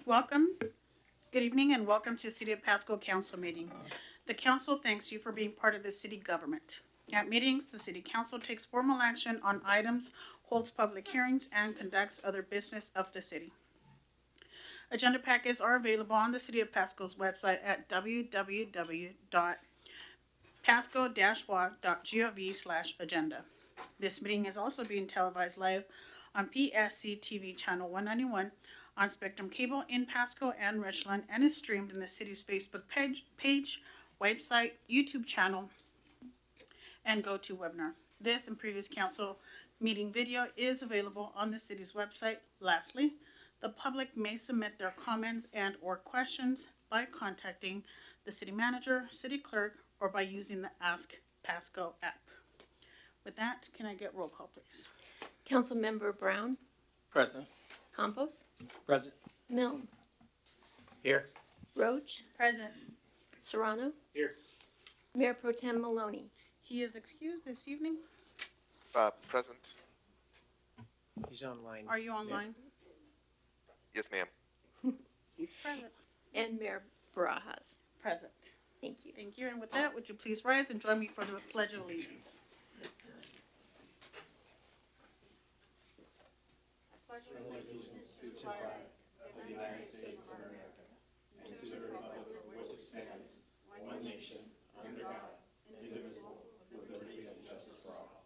Welcome. Good evening and welcome to City of Pasco Council meeting. The council thanks you for being part of the city government. At meetings, the city council takes formal action on items, holds public hearings, and conducts other business of the city. Agenda packets are available on the City of Pasco's website at www.pasco-wa.gov/agenda. This meeting is also being televised live on PSC-TV channel 191 on Spectrum Cable in Pasco and Richland, and is streamed in the city's Facebook page, website, YouTube channel, and GoToWebinar. This and previous council meeting video is available on the city's website. Lastly, the public may submit their comments and or questions by contacting the city manager, city clerk, or by using the Ask Pasco app. With that, can I get roll call, please? Councilmember Brown, Present. Campos, Present. Milne, Here. Roach, Present. Serrano, Here. Mayor Pro Tem Maloney. He is excused this evening. Present. He's online. Are you online? Yes, ma'am. He's present. And Mayor Barajas. Present. Thank you. Thank you. And with that, would you please rise and join me for the Pledge of Allegiance? I pledge allegiance to the flag of the United States of America and to the republic for which it stands, one nation, under God, indivisible, with liberty and justice for all.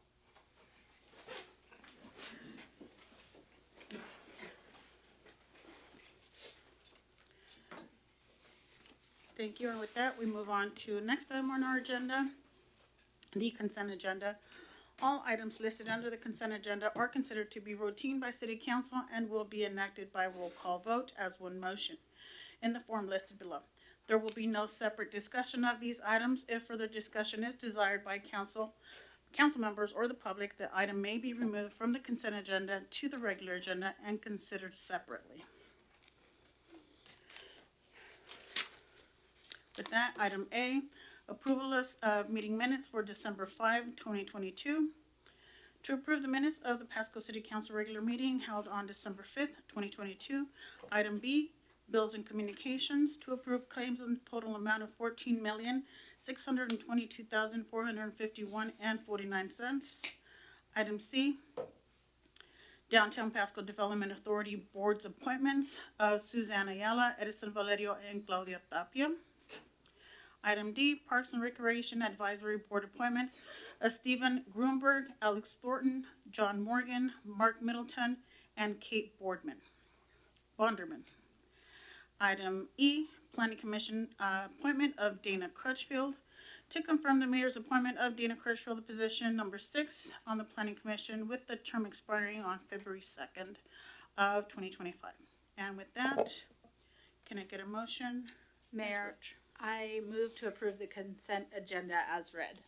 Thank you. And with that, we move on to next item on our agenda, the consent agenda. All items listed under the consent agenda are considered to be routine by City Council and will be enacted by roll call vote as one motion in the form listed below. There will be no separate discussion of these items. If further discussion is desired by council members or the public, the item may be removed from the consent agenda to the regular agenda and considered separately. With that, item A, approval of meeting minutes for December 5, 2022. To approve the minutes of the Pasco City Council regular meeting held on December 5th, 2022. Item B, bills and communications. To approve claims in total amount of $14,622,451.49. Item C, Downtown Pasco Development Authority Board's appointments of Suzanne Ayala, Edison Valerio, and Claudia Tapia. Item D, Parks and Recreation Advisory Board appointments of Stephen Grunberg, Alex Thornton, John Morgan, Mark Middleton, and Kate Bonderman. Item E, Planning Commission appointment of Dana Crutchfield. To confirm the mayor's appointment of Dana Crutchfield, the position number 6 on the Planning Commission with the term expiring on February 2nd of 2025. And with that, can I get a motion? Mayor, I move to approve the consent agenda as read.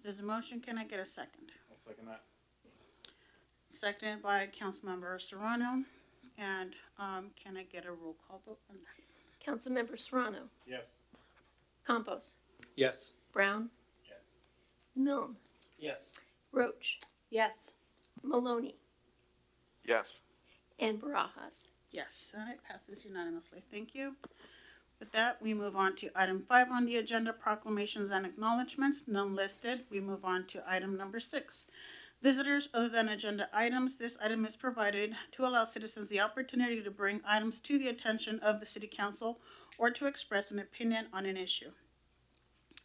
There's a motion. Can I get a second? I'll second that. Seconded by Councilmember Serrano. And can I get a roll call vote on that? Councilmember Serrano, Yes. Campos, Yes. Brown, Yes. Milne, Yes. Roach, Yes. Maloney, Yes. and Barajas. Yes, and it passes unanimously. Thank you. With that, we move on to item 5 on the agenda, proclamations and acknowledgements, none listed. We move on to item number 6. Visitors other than agenda items. This item is provided to allow citizens the opportunity to bring items to the attention of the City Council or to express an opinion on an issue.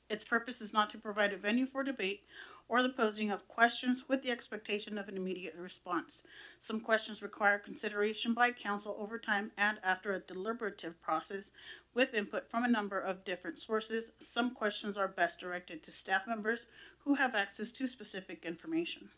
Its purpose is not to provide a venue for debate or the posing of questions with the expectation of an immediate response. Some questions require consideration by council over time and after a deliberative process with input from a number of different sources. Some questions are best directed to staff members who have access to specific information.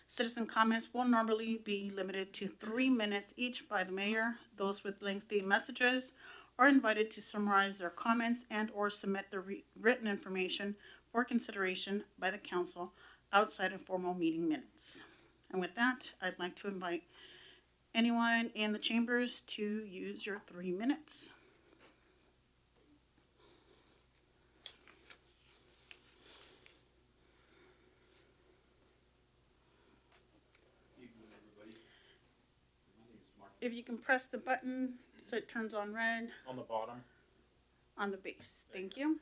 Citizen comments will normally be limited to 3 minutes each by the mayor. Those with lengthy messages are invited to summarize their comments and or submit their written information for consideration by the council outside of formal meeting minutes. And with that, I'd like to invite anyone in the chambers to use your 3 minutes. If you can press the button so it turns on red On the bottom. on the base. Thank you.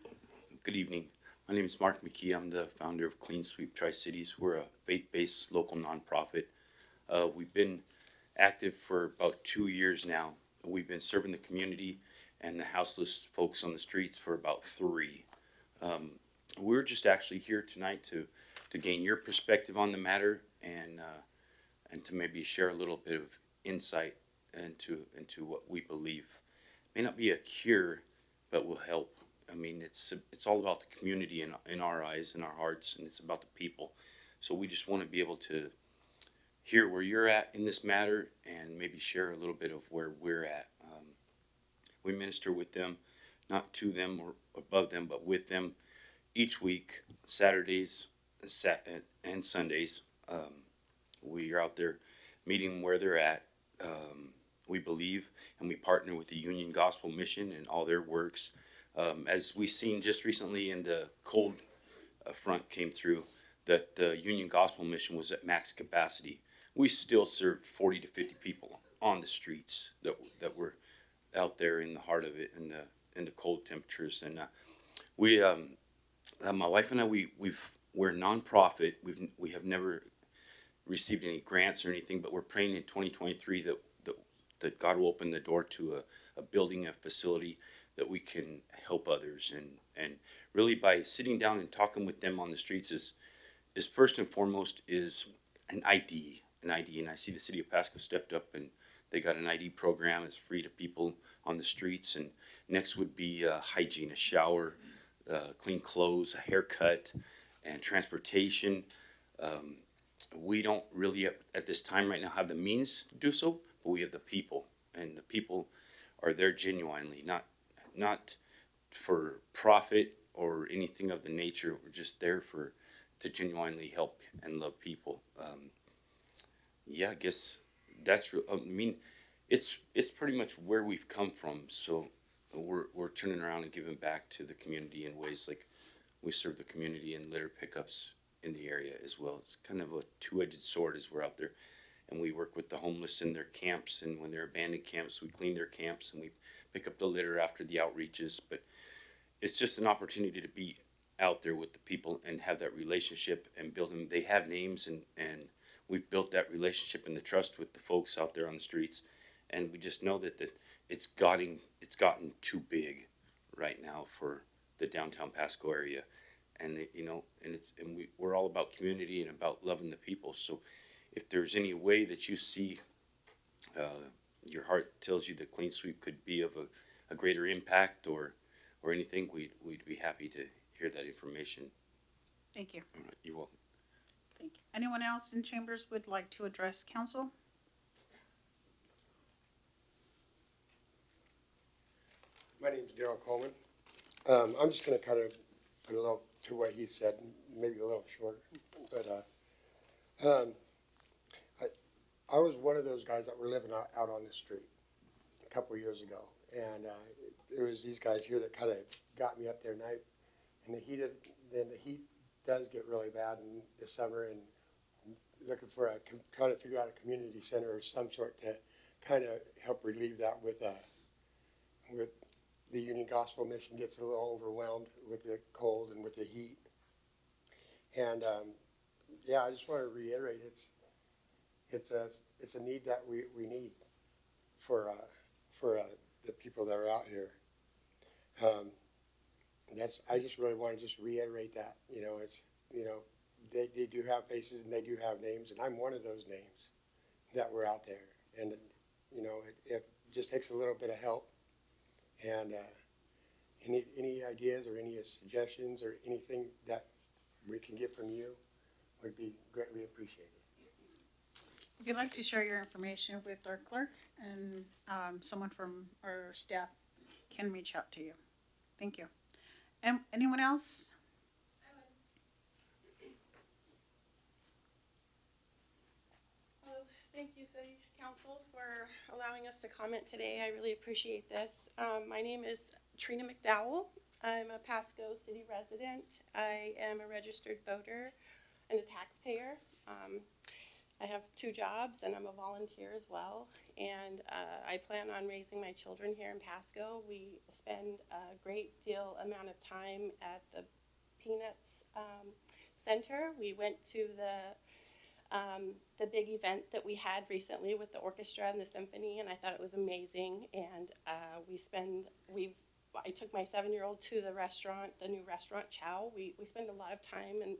Good evening. My name is Mark McKee. I'm the founder of Clean Sweep Tri-Cities. We're a faith-based local nonprofit. We've been active for about 2 years now. We've been serving the community and the houseless folks on the streets for about 3. We're just actually here tonight to gain your perspective on the matter and to maybe share a little bit of insight into what we believe may not be a cure, but will help. I mean, it's all about the community in our eyes, in our hearts, and it's about the people. So we just want to be able to hear where you're at in this matter and maybe share a little bit of where we're at. We minister with them, not to them or above them, but with them each week, Saturdays and Sundays. We are out there meeting where they're at. We believe and we partner with the Union Gospel Mission and all their works. As we seen just recently in the cold front came through, that the Union Gospel Mission was at max capacity. We still served 40 to 50 people on the streets that were out there in the heart of it in the cold temperatures. And my wife and I, we're a nonprofit. We have never received any grants or anything, but we're praying in 2023 that God will open the door to a building, a facility that we can help others. And really by sitting down and talking with them on the streets is first and foremost is an ID. And I see the city of Pasco stepped up and they got an ID program. It's free to people on the streets. And next would be hygiene, a shower, clean clothes, a haircut, and transportation. We don't really at this time right now have the means to do so, but we have the people, and the people are there genuinely, not for profit or anything of the nature. We're just there to genuinely help and love people. Yeah, I guess that's. I mean, it's pretty much where we've come from. So we're turning around and giving back to the community in ways like we serve the community in litter pickups in the area as well. It's kind of a two-edged sword as we're out there, and we work with the homeless in their camps, and when they're abandoned camps, we clean their camps and we pick up the litter after the outreaches. But it's just an opportunity to be out there with the people and have that relationship and build them. They have names, and we've built that relationship and the trust with the folks out there on the streets, and we just know that it's gotten too big right now for the downtown Pasco area. And we're all about community and about loving the people. So if there's any way that you see your heart tells you that Clean Sweep could be of a greater impact or anything, we'd be happy to hear that information. Thank you. All right, you're welcome. Thank you. Anyone else in chambers would like to address council? My name is Darrell Coleman. I'm just going to kind of put a little to what he said, maybe a little shorter. But I was one of those guys that were living out on the street a couple of years ago. And it was these guys here that kind of got me up there night. And the heat does get really bad in the summer, and looking for trying to figure out a community center or some sort to kind of help relieve that with the Union Gospel Mission gets a little overwhelmed with the cold and with the heat. And I just want to reiterate it's a need that we need for the people that are out here. I just really want to just reiterate that, they do have faces and they do have names, and I'm one of those names that were out there. And, it just takes a little bit of help. And any ideas or any suggestions or anything that we can get from you would be greatly appreciated. If you'd like to share your information with our clerk, and someone from our staff can reach out to you. Thank you. And anyone else? Thank you, City Council, for allowing us to comment today. I really appreciate this. My name is Trina McDowell. I'm a Pasco City resident. I am a registered voter and a taxpayer. I have 2 jobs and I'm a volunteer as well. And I plan on raising my children here in Pasco. We spend a great deal amount of time at the Peanuts Center. We went to the big event that we had recently with the orchestra and the symphony, and I thought it was amazing. And I took my 7-year-old to the restaurant, the new restaurant Chow. We spend a lot of time, and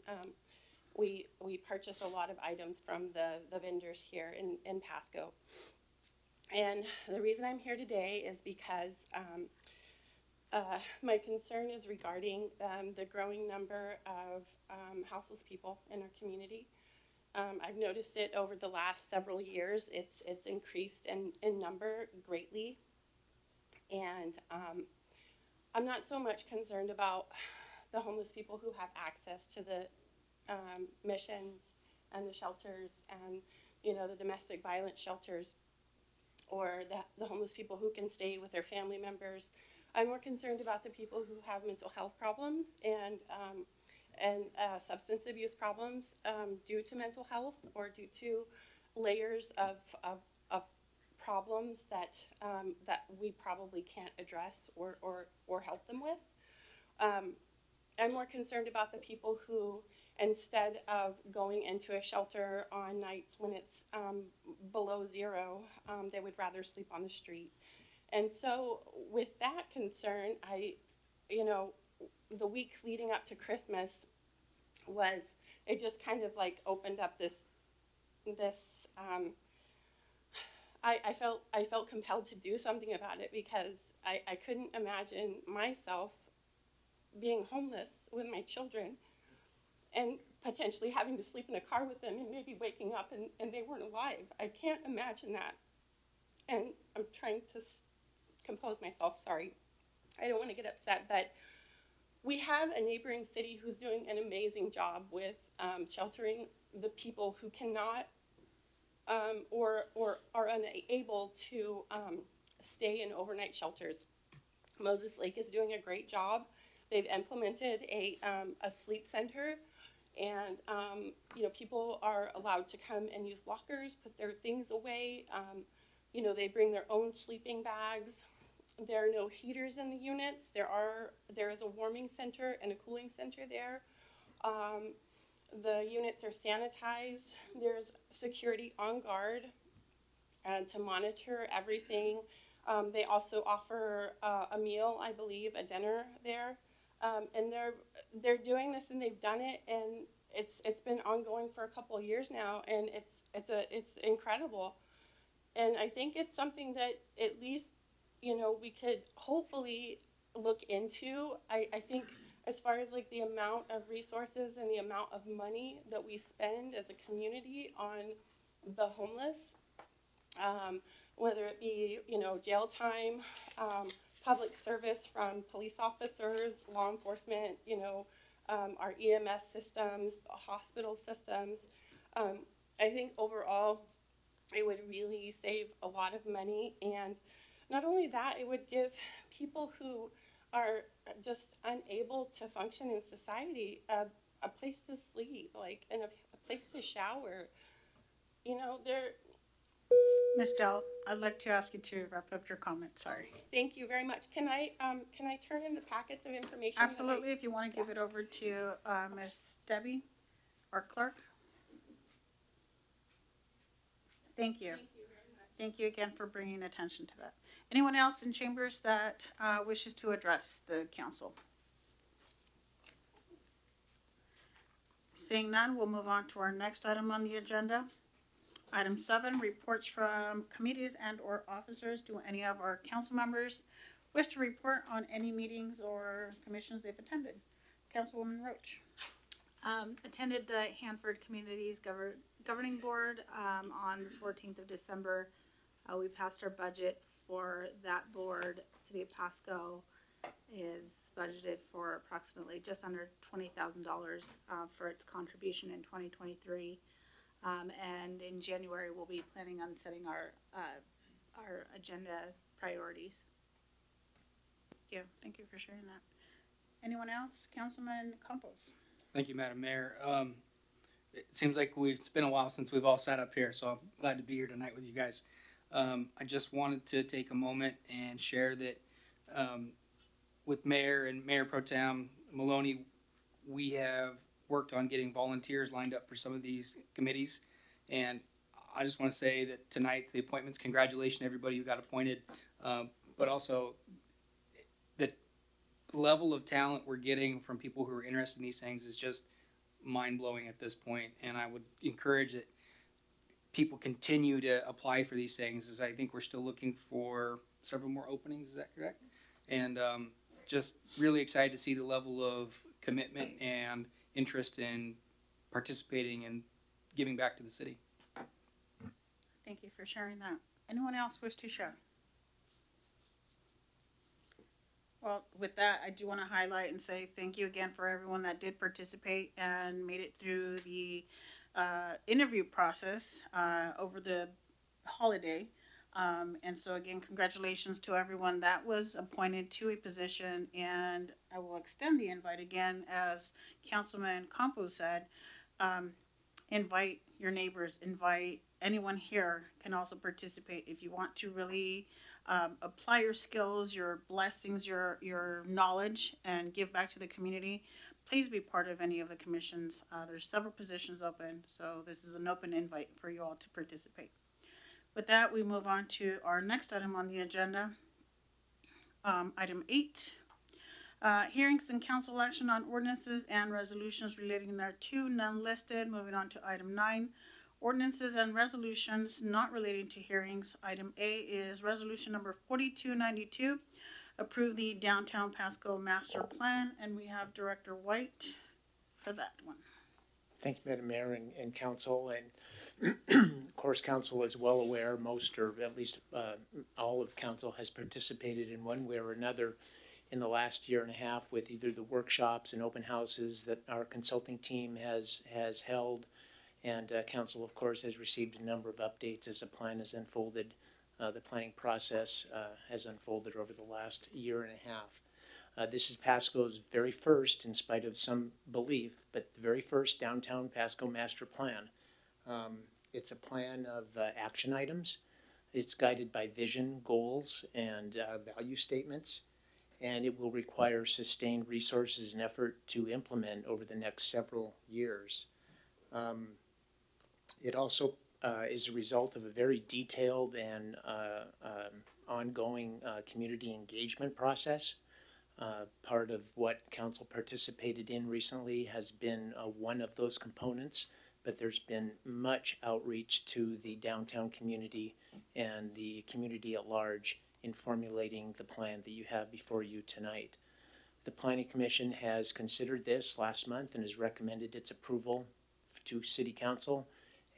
we purchase a lot of items from the vendors here in Pasco. And the reason I'm here today is because my concern is regarding the growing number of houseless people in our community. I've noticed it over the last several years. It's increased in number greatly. And I'm not so much concerned about the homeless people who have access to the missions and the shelters and, the domestic violence shelters, or the homeless people who can stay with their family members. I'm more concerned about the people who have mental health problems and substance abuse problems due to mental health or due to layers of problems that we probably can't address or help them with. I'm more concerned about the people who, instead of going into a shelter on nights when it's below 0, they would rather sleep on the street. And so with that concern, the week leading up to Christmas it just kind of like opened up this I felt compelled to do something about it, because I couldn't imagine myself being homeless with my children and potentially having to sleep in a car with them and maybe waking up and they weren't alive. I can't imagine that. And I'm trying to compose myself, sorry. I don't want to get upset, but we have a neighboring city who's doing an amazing job with sheltering the people who cannot or are unable to stay in overnight shelters. Moses Lake is doing a great job. They've implemented a sleep center, and people are allowed to come and use lockers, put their things away. They bring their own sleeping bags. There are no heaters in the units. There is a warming center and a cooling center there. The units are sanitized. There's security on guard to monitor everything. They also offer a meal, I believe, a dinner there. And they're doing this, and they've done it, and it's been ongoing for a couple of years now, and it's incredible. And I think it's something that at least we could hopefully look into. I think as far as like the amount of resources and the amount of money that we spend as a community on the homeless, whether it be jail time, public service from police officers, law enforcement, our EMS systems, hospital systems, I think overall it would really save a lot of money. And not only that, it would give people who are just unable to function in society a place to sleep, and a place to shower. Ms. Dell, I'd like to ask you to wrap up your comment. Sorry. Thank you very much. Can I turn in the packets of information? Absolutely. If you want to give it over to Ms. Debbie, our clerk. Thank you. Thank you again for bringing attention to that. Anyone else in chambers that wishes to address the council? Seeing none, we'll move on to our next item on the agenda. Item 7, reports from committees and or officers. Do any of our council members wish to report on any meetings or commissions they've attended? Councilwoman Roach. Attended the Hanford Communities Governing Board on the 14th of December. We passed our budget for that board. City of Pasco is budgeted for approximately just under $20,000 for its contribution in 2023. And in January, we'll be planning on setting our agenda priorities. Thank you for sharing that. Anyone else? Councilman Campos. Thank you, Madam Mayor. it seems like it's been a while since we've all sat up here, so I'm glad to be here tonight with you guys. I just wanted to take a moment and share that with Mayor and Mayor Pro Tem Maloney, we have worked on getting volunteers lined up for some of these committees. And I just want to say that tonight, the appointments, congratulations to everybody who got appointed, but also the level of talent we're getting from people who are interested in these things is just mind-blowing at this point. And I would encourage that people continue to apply for these things, as I think we're still looking for several more openings. Is that correct? And just really excited to see the level of commitment and interest in participating and giving back to the city. Thank you for sharing that. Anyone else wish to share? Well, with that, I do want to highlight and say thank you again for everyone that did participate and made it through the interview process over the holiday. And so again, congratulations to everyone that was appointed to a position, and I will extend the invite again, as Councilman Campos said, invite your neighbors, invite anyone here can also participate. If you want to really apply your skills, your blessings, your knowledge, and give back to the community, please be part of any of the commissions. There's several positions open, so this is an open invite for you all to participate. With that, we move on to our next item on the agenda. Item 8, hearings and council action on ordinances and resolutions relating thereto, none listed. Moving on to item 9, ordinances and resolutions not relating to hearings. Item A is resolution number 4292, approve the downtown Pasco master plan, and we have Director White for that one. Thank you, Madam Mayor and council. And of course, council is well aware, most or at least all of council has participated in one way or another in the last year and a half with either the workshops and open houses that our consulting team has held. And council, of course, has received a number of updates as the plan has unfolded. The planning process has unfolded over the last year and a half. This is Pasco's very first, in spite of some belief, but the very first downtown Pasco master plan. It's a plan of action items. It's guided by vision, goals, and value statements, and it will require sustained resources and effort to implement over the next several years. It also is a result of a very detailed and ongoing community engagement process. Part of what council participated in recently has been one of those components, but there's been much outreach to the downtown community and the community at large in formulating the plan that you have before you tonight. The Planning Commission has considered this last month and has recommended its approval to City Council,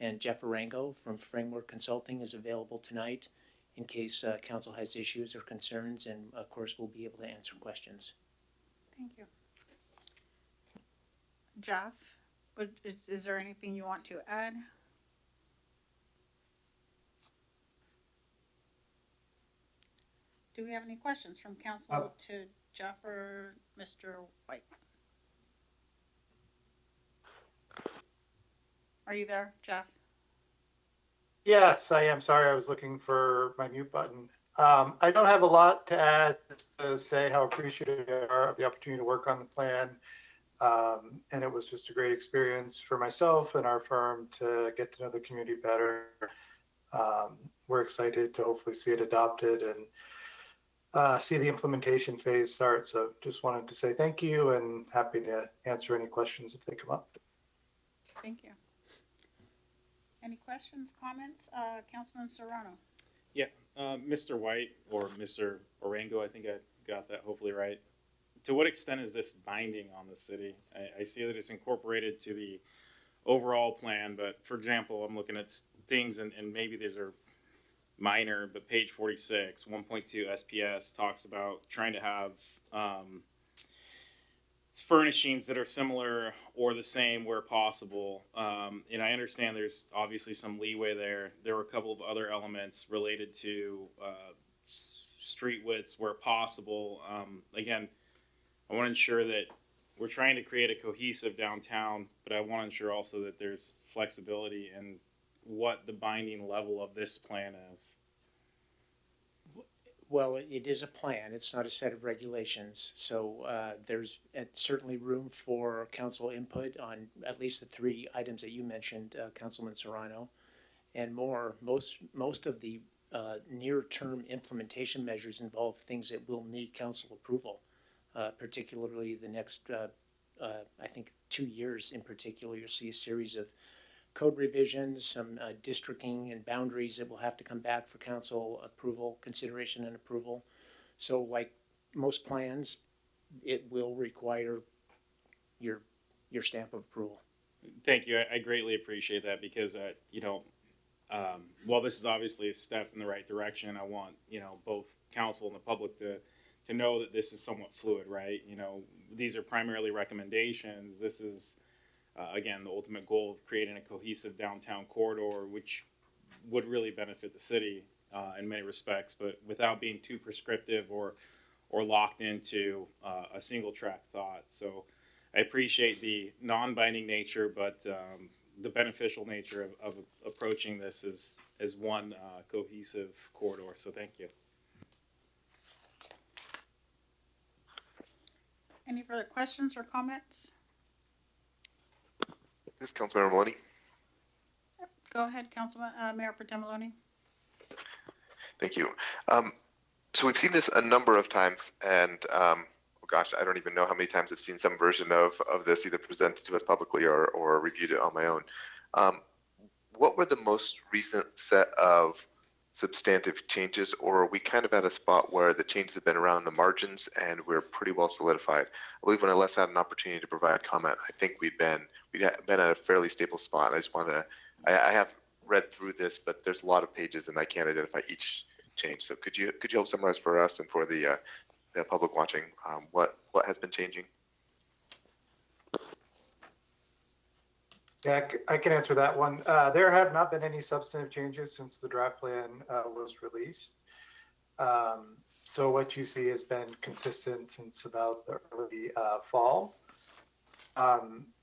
and Jeff Arango from Framework Consulting is available tonight in case council has issues or concerns, and of course we'll be able to answer questions. Thank you. Jeff, is there anything you want to add? Do we have any questions from council to Jeff or Mr. White? Are you there, Jeff? Yes, I am. Sorry, I was looking for my mute button. I don't have a lot to add, just to say how appreciative we are of the opportunity to work on the plan. And it was just a great experience for myself and our firm to get to know the community better. We're excited to hopefully see it adopted and see the implementation phase start. So just wanted to say thank you and happy to answer any questions if they come up. Thank you. Any questions, comments? Councilman Serrano? Yeah, Mr. White or Mr. Orango, I think I got that hopefully right. To what extent is this binding on the city? I see that it's incorporated to the overall plan, but for example, I'm looking at things and maybe these are minor, but page 46, 1.2 SPS talks about trying to have furnishings that are similar or the same where possible. And I understand there's obviously some leeway there. There were a couple of other elements related to street widths where possible. Again, I want to ensure that we're trying to create a cohesive downtown, but I want to ensure also that there's flexibility in what the binding level of this plan is. Well, it is a plan. It's not a set of regulations. So there's certainly room for council input on at least the three items that you mentioned, Councilman Serrano, and more. Most of the near-term implementation measures involve things that will need council approval, particularly the next, I think, 2 years in particular. You'll see a series of code revisions, some districting and boundaries that will have to come back for council approval, consideration and approval. So like most plans, it will require your stamp of approval. Thank you. I greatly appreciate that because, while this is obviously a step in the right direction, I want, both council and the public to know that this is somewhat fluid, right? These are primarily recommendations. This is, again, the ultimate goal of creating a cohesive downtown corridor, which would really benefit the city in many respects, but without being too prescriptive or locked into a single track thought. So I appreciate the non-binding nature, but the beneficial nature of approaching this as one cohesive corridor. So thank you. Any further questions or comments? This is Councilmember Maloney. Go ahead, Councilman, Mayor Pro Tem Maloney. Thank you. So we've seen this a number of times, and oh gosh, I don't even know how many times I've seen some version of this either presented to us publicly or reviewed it on my own. What were the most recent set of substantive changes, or are we kind of at a spot where the changes have been around the margins and we're pretty well solidified? I believe when I last had an opportunity to provide comment, I think we'd been at a fairly stable spot. I just want to, I have read through this, but there's a lot of pages and I can't identify each change. So could you help summarize for us and for the public watching what has been changing? Yeah, I can answer that one. There have not been any substantive changes since the draft plan was released. So what you see has been consistent since about the early fall.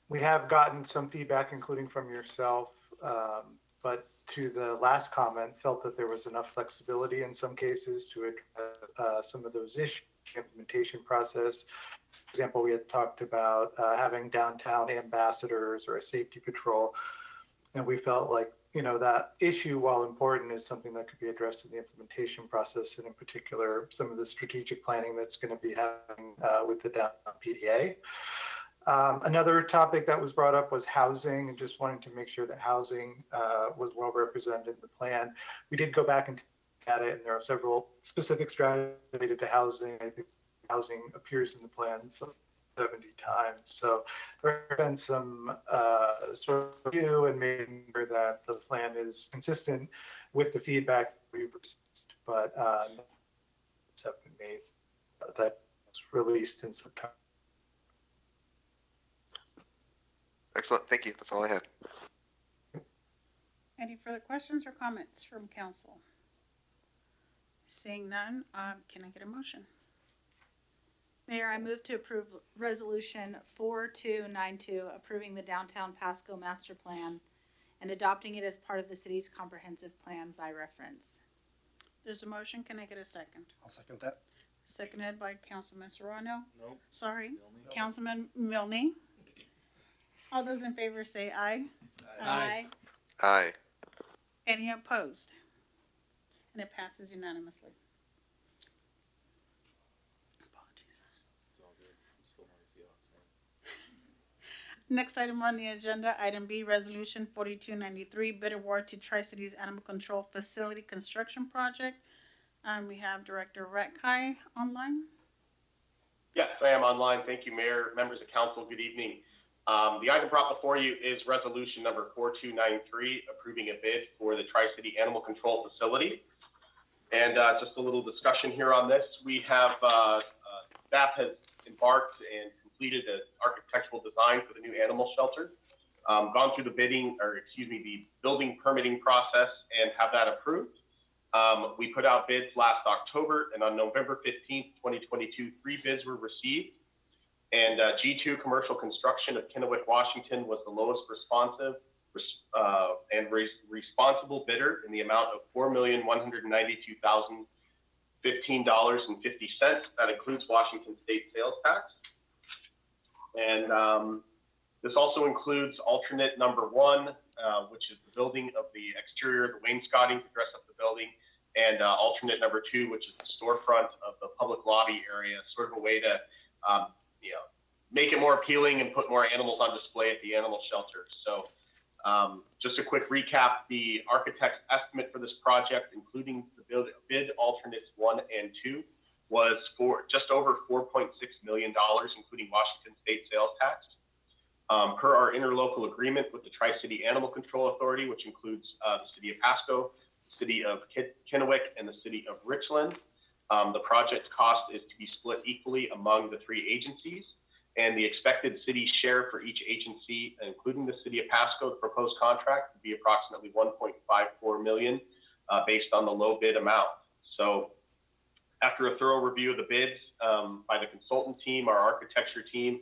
We have gotten some feedback, including from yourself, but to the last comment, felt that there was enough flexibility in some cases to address some of those issues, implementation process. For example, we had talked about having downtown ambassadors or a safety patrol, and we felt like, that issue, while important, is something that could be addressed in the implementation process, and in particular, some of the strategic planning that's going to be happening with the downtown PDA. Another topic that was brought up was housing, and just wanting to make sure that housing was well represented in the plan. We did go back and at it, and there are several specific strategies related to housing. I think housing appears in the plan some 70 times. So there have been some sort of review and making sure that the plan is consistent with the feedback we've received, but have been made that was released in September. Excellent. Thank you. That's all I had. Any further questions or comments from council? Seeing none, can I get a motion? Mayor, I move to approve Resolution 4292, approving the Downtown Pasco Master Plan and adopting it as part of the city's comprehensive plan by reference. There's a motion. Can I get a second? I'll second that. Seconded by Councilman Serrano. Nope. Sorry, Councilman Milne. All those in favor say aye. Aye. Aye. Any opposed? And it passes unanimously. Apologies. It's all good. I'm still not a Seahawks fan. Next item on the agenda, item B, Resolution 4293, bid award to Tri-Cities Animal Control Facility Construction Project. We have Director Retkai online. Yes, I am online. Thank you, Mayor, members of council. Good evening. The item brought before you is resolution number 4293, approving a bid for the Tri-City Animal Control Facility. And just a little discussion here on this. We have, staff has embarked and completed the architectural design for the new animal shelter, gone through the building permitting process and have that approved. We put out bids last October, and on November 15th, 2022, 3 bids were received. And G2 Commercial Construction of Kennewick, Washington was the lowest responsive and responsible bidder in the amount of $4,192,015.50. That includes Washington State sales tax. And this also includes alternate number 1, which is the building of the exterior, the wainscoting to dress up the building, and alternate number 2, which is the storefront of the public lobby area, sort of a way to make it more appealing and put more animals on display at the animal shelter. So just a quick recap, the architect's estimate for this project, including the bid alternates 1 and 2, was for just over $4.6 million, including Washington State sales tax. Per our interlocal agreement with the Tri-City Animal Control Authority, which includes the City of Pasco, the City of Kennewick, and the City of Richland, the project cost is to be split equally among the 3 agencies, and the expected city share for each agency, including the City of Pasco, the proposed contract would be approximately $1.54 million based on the low bid amount. So after a thorough review of the bids by the consultant team, our architecture team,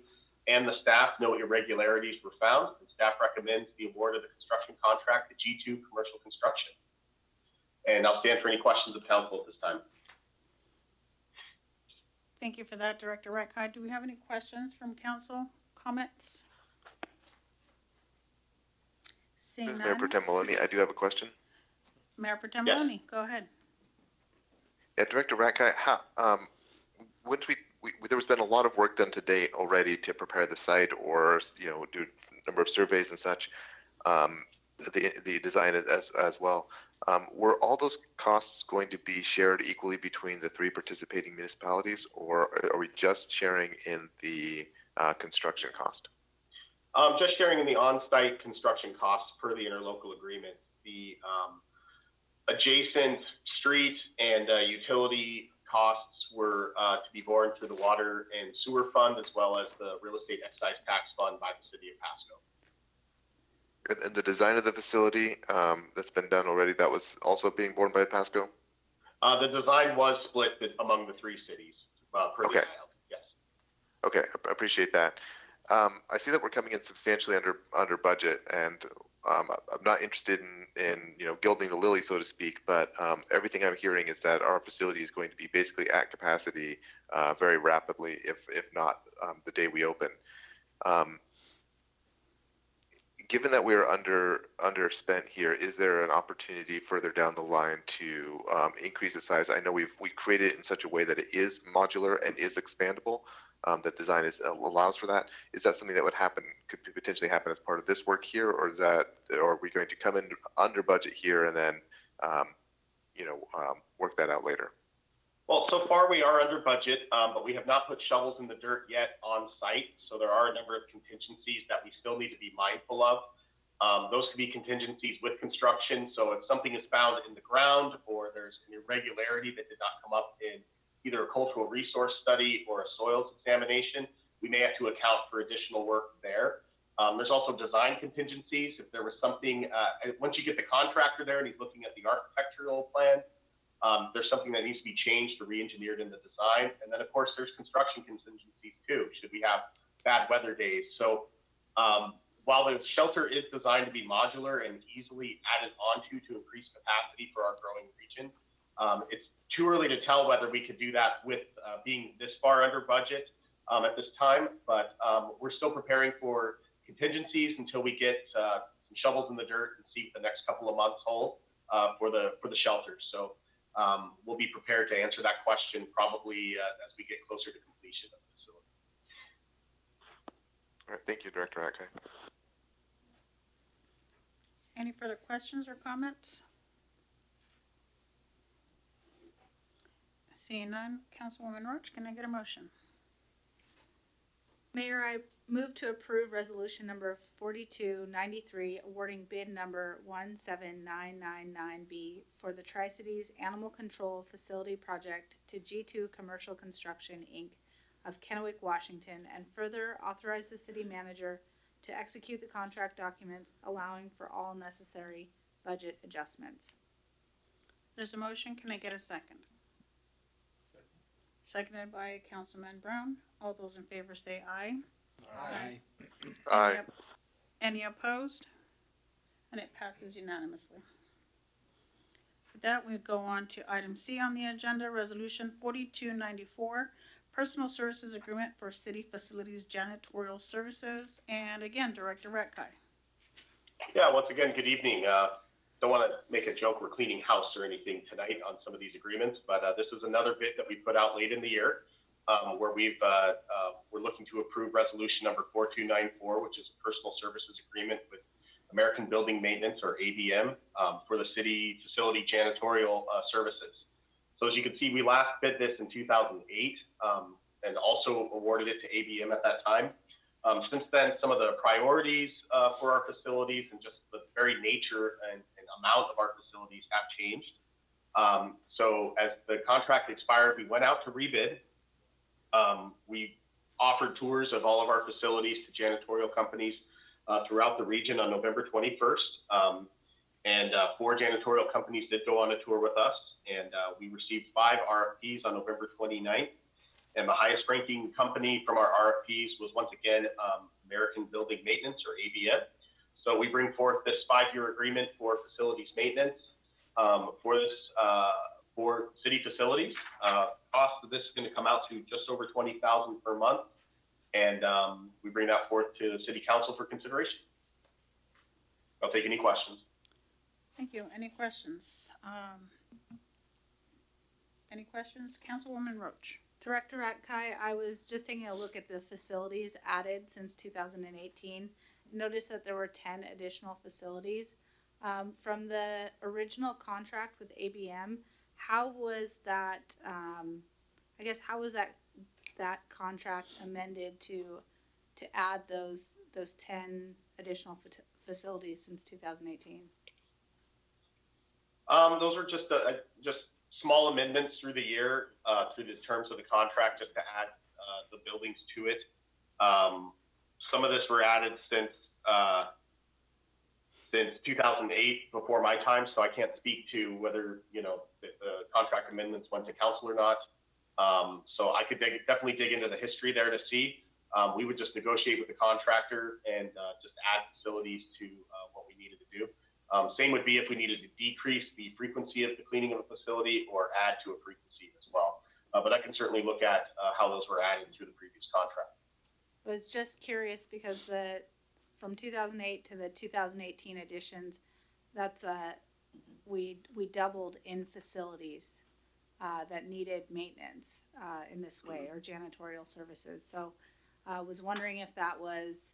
and the staff, no irregularities were found, and staff recommends the award of the construction contract to G2 Commercial Construction. And I'll stand for any questions of council at this time. Thank you for that, Director Rackheide. Do we have any questions from council? Comments? Seeing This is Mayor Pro none. Tem Maloney. I do have a question. Mayor Pro Tem Yes. Maloney, go ahead. Yeah, Director Rackheide, once there has been a lot of work done to date already to prepare the site, or do a number of surveys and such. The design as well. Were all those costs going to be shared equally between the 3 participating municipalities, or are we just sharing in the construction cost? Just sharing in the on-site construction costs per the interlocal agreement. The adjacent street and utility costs were to be borne through the water and sewer fund, as well as the real estate excise tax fund by the City of Pasco. And the design of the facility that's been done already, that was also being borne by Pasco? The design was split among the 3 cities per the IL. Yes. Okay, I appreciate that. I see that we're coming in substantially under budget, and I'm not interested in gilding the lily, so to speak, but everything I'm hearing is that our facility is going to be basically at capacity very rapidly, if not the day we open. Given that we're underspent here, is there an opportunity further down the line to increase the size? I know we created it in such a way that it is modular and is expandable. That design allows for that. Is that something that could potentially happen as part of this work here, or are we going to come in under budget here and then work that out later? Well, so far we are under budget, but we have not put shovels in the dirt yet on site. So there are a number of contingencies that we still need to be mindful of. Those could be contingencies with construction. So if something is found in the ground, or there's an irregularity that did not come up in either a cultural resource study or a soils examination, we may have to account for additional work there. There's also design contingencies. If there was something, once you get the contractor there and he's looking at the architectural plan, there's something that needs to be changed or re-engineered in the design. And then of course there's construction contingencies too, should we have bad weather days. So while the shelter is designed to be modular and easily added onto to increase capacity for our growing region, it's too early to tell whether we could do that with being this far under budget at this time, but we're still preparing for contingencies until we get some shovels in the dirt and see what the next couple of months hold for the shelter. So we'll be prepared to answer that question probably as we get closer to completion of the facility. All right, thank you, Director Rackheide. Any further questions or comments? Seeing none, Councilwoman Roach, can I get a motion? Mayor, I move to approve resolution number 4293, awarding bid number 17999B for the Tri-Cities Animal Control Facility Project to G2 Commercial Construction, Inc. of Kennewick, Washington, and further authorize the city manager to execute the contract documents, allowing for all necessary budget adjustments. There's a motion, can I get a second? seconded by Councilman Brown. All those in favor say aye. Aye. Aye. Any opposed? And it passes unanimously. With that, we go on to item C on the agenda, Resolution 4294, Personal Services Agreement for City Facilities Janitorial Services. And again, Director Retkai. Yeah, once again, good evening. Don't want to make a joke, we're cleaning house or anything tonight on some of these agreements, but this is another bid that we put out late in the year where we're looking to approve resolution number 4294, which is a personal services agreement with American Building Maintenance, or ABM, for the city facility janitorial services. So as you can see, we last bid this in 2008 and also awarded it to ABM at that time. Since then, some of the priorities for our facilities and just the very nature and amount of our facilities have changed. So as the contract expired, we went out to rebid. We offered tours of all of our facilities to janitorial companies throughout the region on November 21st. And 4 janitorial companies did go on a tour with us, and we received 5 RFPs on November 29th. And the highest ranking company from our RFPs was once again American Building Maintenance, or ABM. So we bring forth this 5-year agreement for facilities maintenance for city facilities. Cost of this is going to come out to just over $20,000 per month, and we bring that forth to the City Council for consideration. I'll take any questions. Thank you. Any questions? Any questions? Councilwoman Roach. Director Ratkai, I was just taking a look at the facilities added since 2018. Noticed that there were 10 additional facilities. From the original contract with ABM, how was that, how was that contract amended to add those 10 additional facilities since 2018? Those were just small amendments through the year, through the terms of the contract, just to add the buildings to it. Some of this were added since 2008, before my time, so I can't speak to whether the contract amendments went to council or not. So I could definitely dig into the history there to see. We would just negotiate with the contractor and just add facilities to what we needed to do. Same would be if we needed to decrease the frequency of the cleaning of a facility or add to a frequency as well. But I can certainly look at how those were added through the previous contract. I was just curious because from 2008 to the 2018 additions, that's we doubled in facilities that needed maintenance in this way, or janitorial services. So I was wondering if that was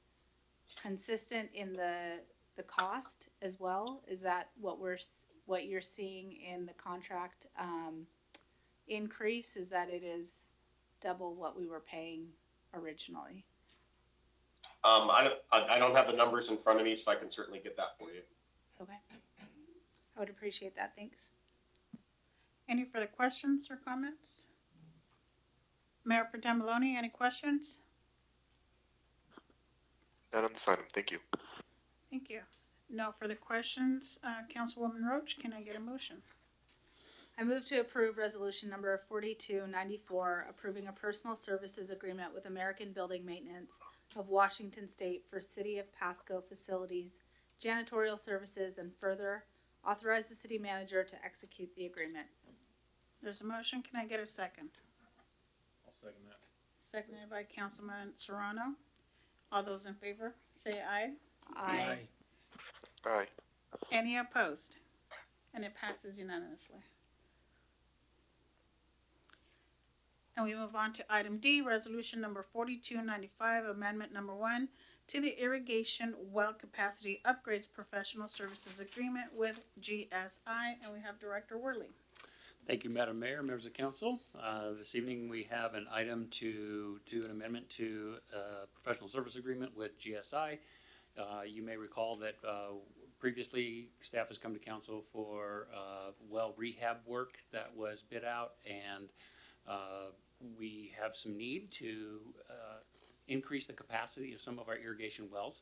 consistent in the cost as well. Is that what you're seeing in the contract increase? Is that it is double what we were paying originally? I don't have the numbers in front of me, so I can certainly get that for you. Okay, I would appreciate that. Thanks. Any further questions or comments? Mayor Pro Tem Maloney, any questions? Not on this item. Thank you. Thank you. No further questions. Councilwoman Roach, can I get a motion? I move to approve resolution number 4294, approving a personal services agreement with American Building Maintenance of Washington State for City of Pasco facilities, janitorial services, and further authorize the city manager to execute the agreement. There's a motion. Can I get a second? I'll second that. Seconded by Councilman Serrano. All those in favor, say aye. Aye. Aye. Any opposed? And it passes unanimously. And we move on to item D, resolution number 4295, amendment number 1 to the irrigation well capacity upgrades professional services agreement with GSI. And we have Director Worley. Thank you, Madam Mayor, members of council. This evening we have an item to do an amendment to a professional service agreement with GSI. You may recall that previously staff has come to council for well rehab work that was bid out, and we have some need to increase the capacity of some of our irrigation wells.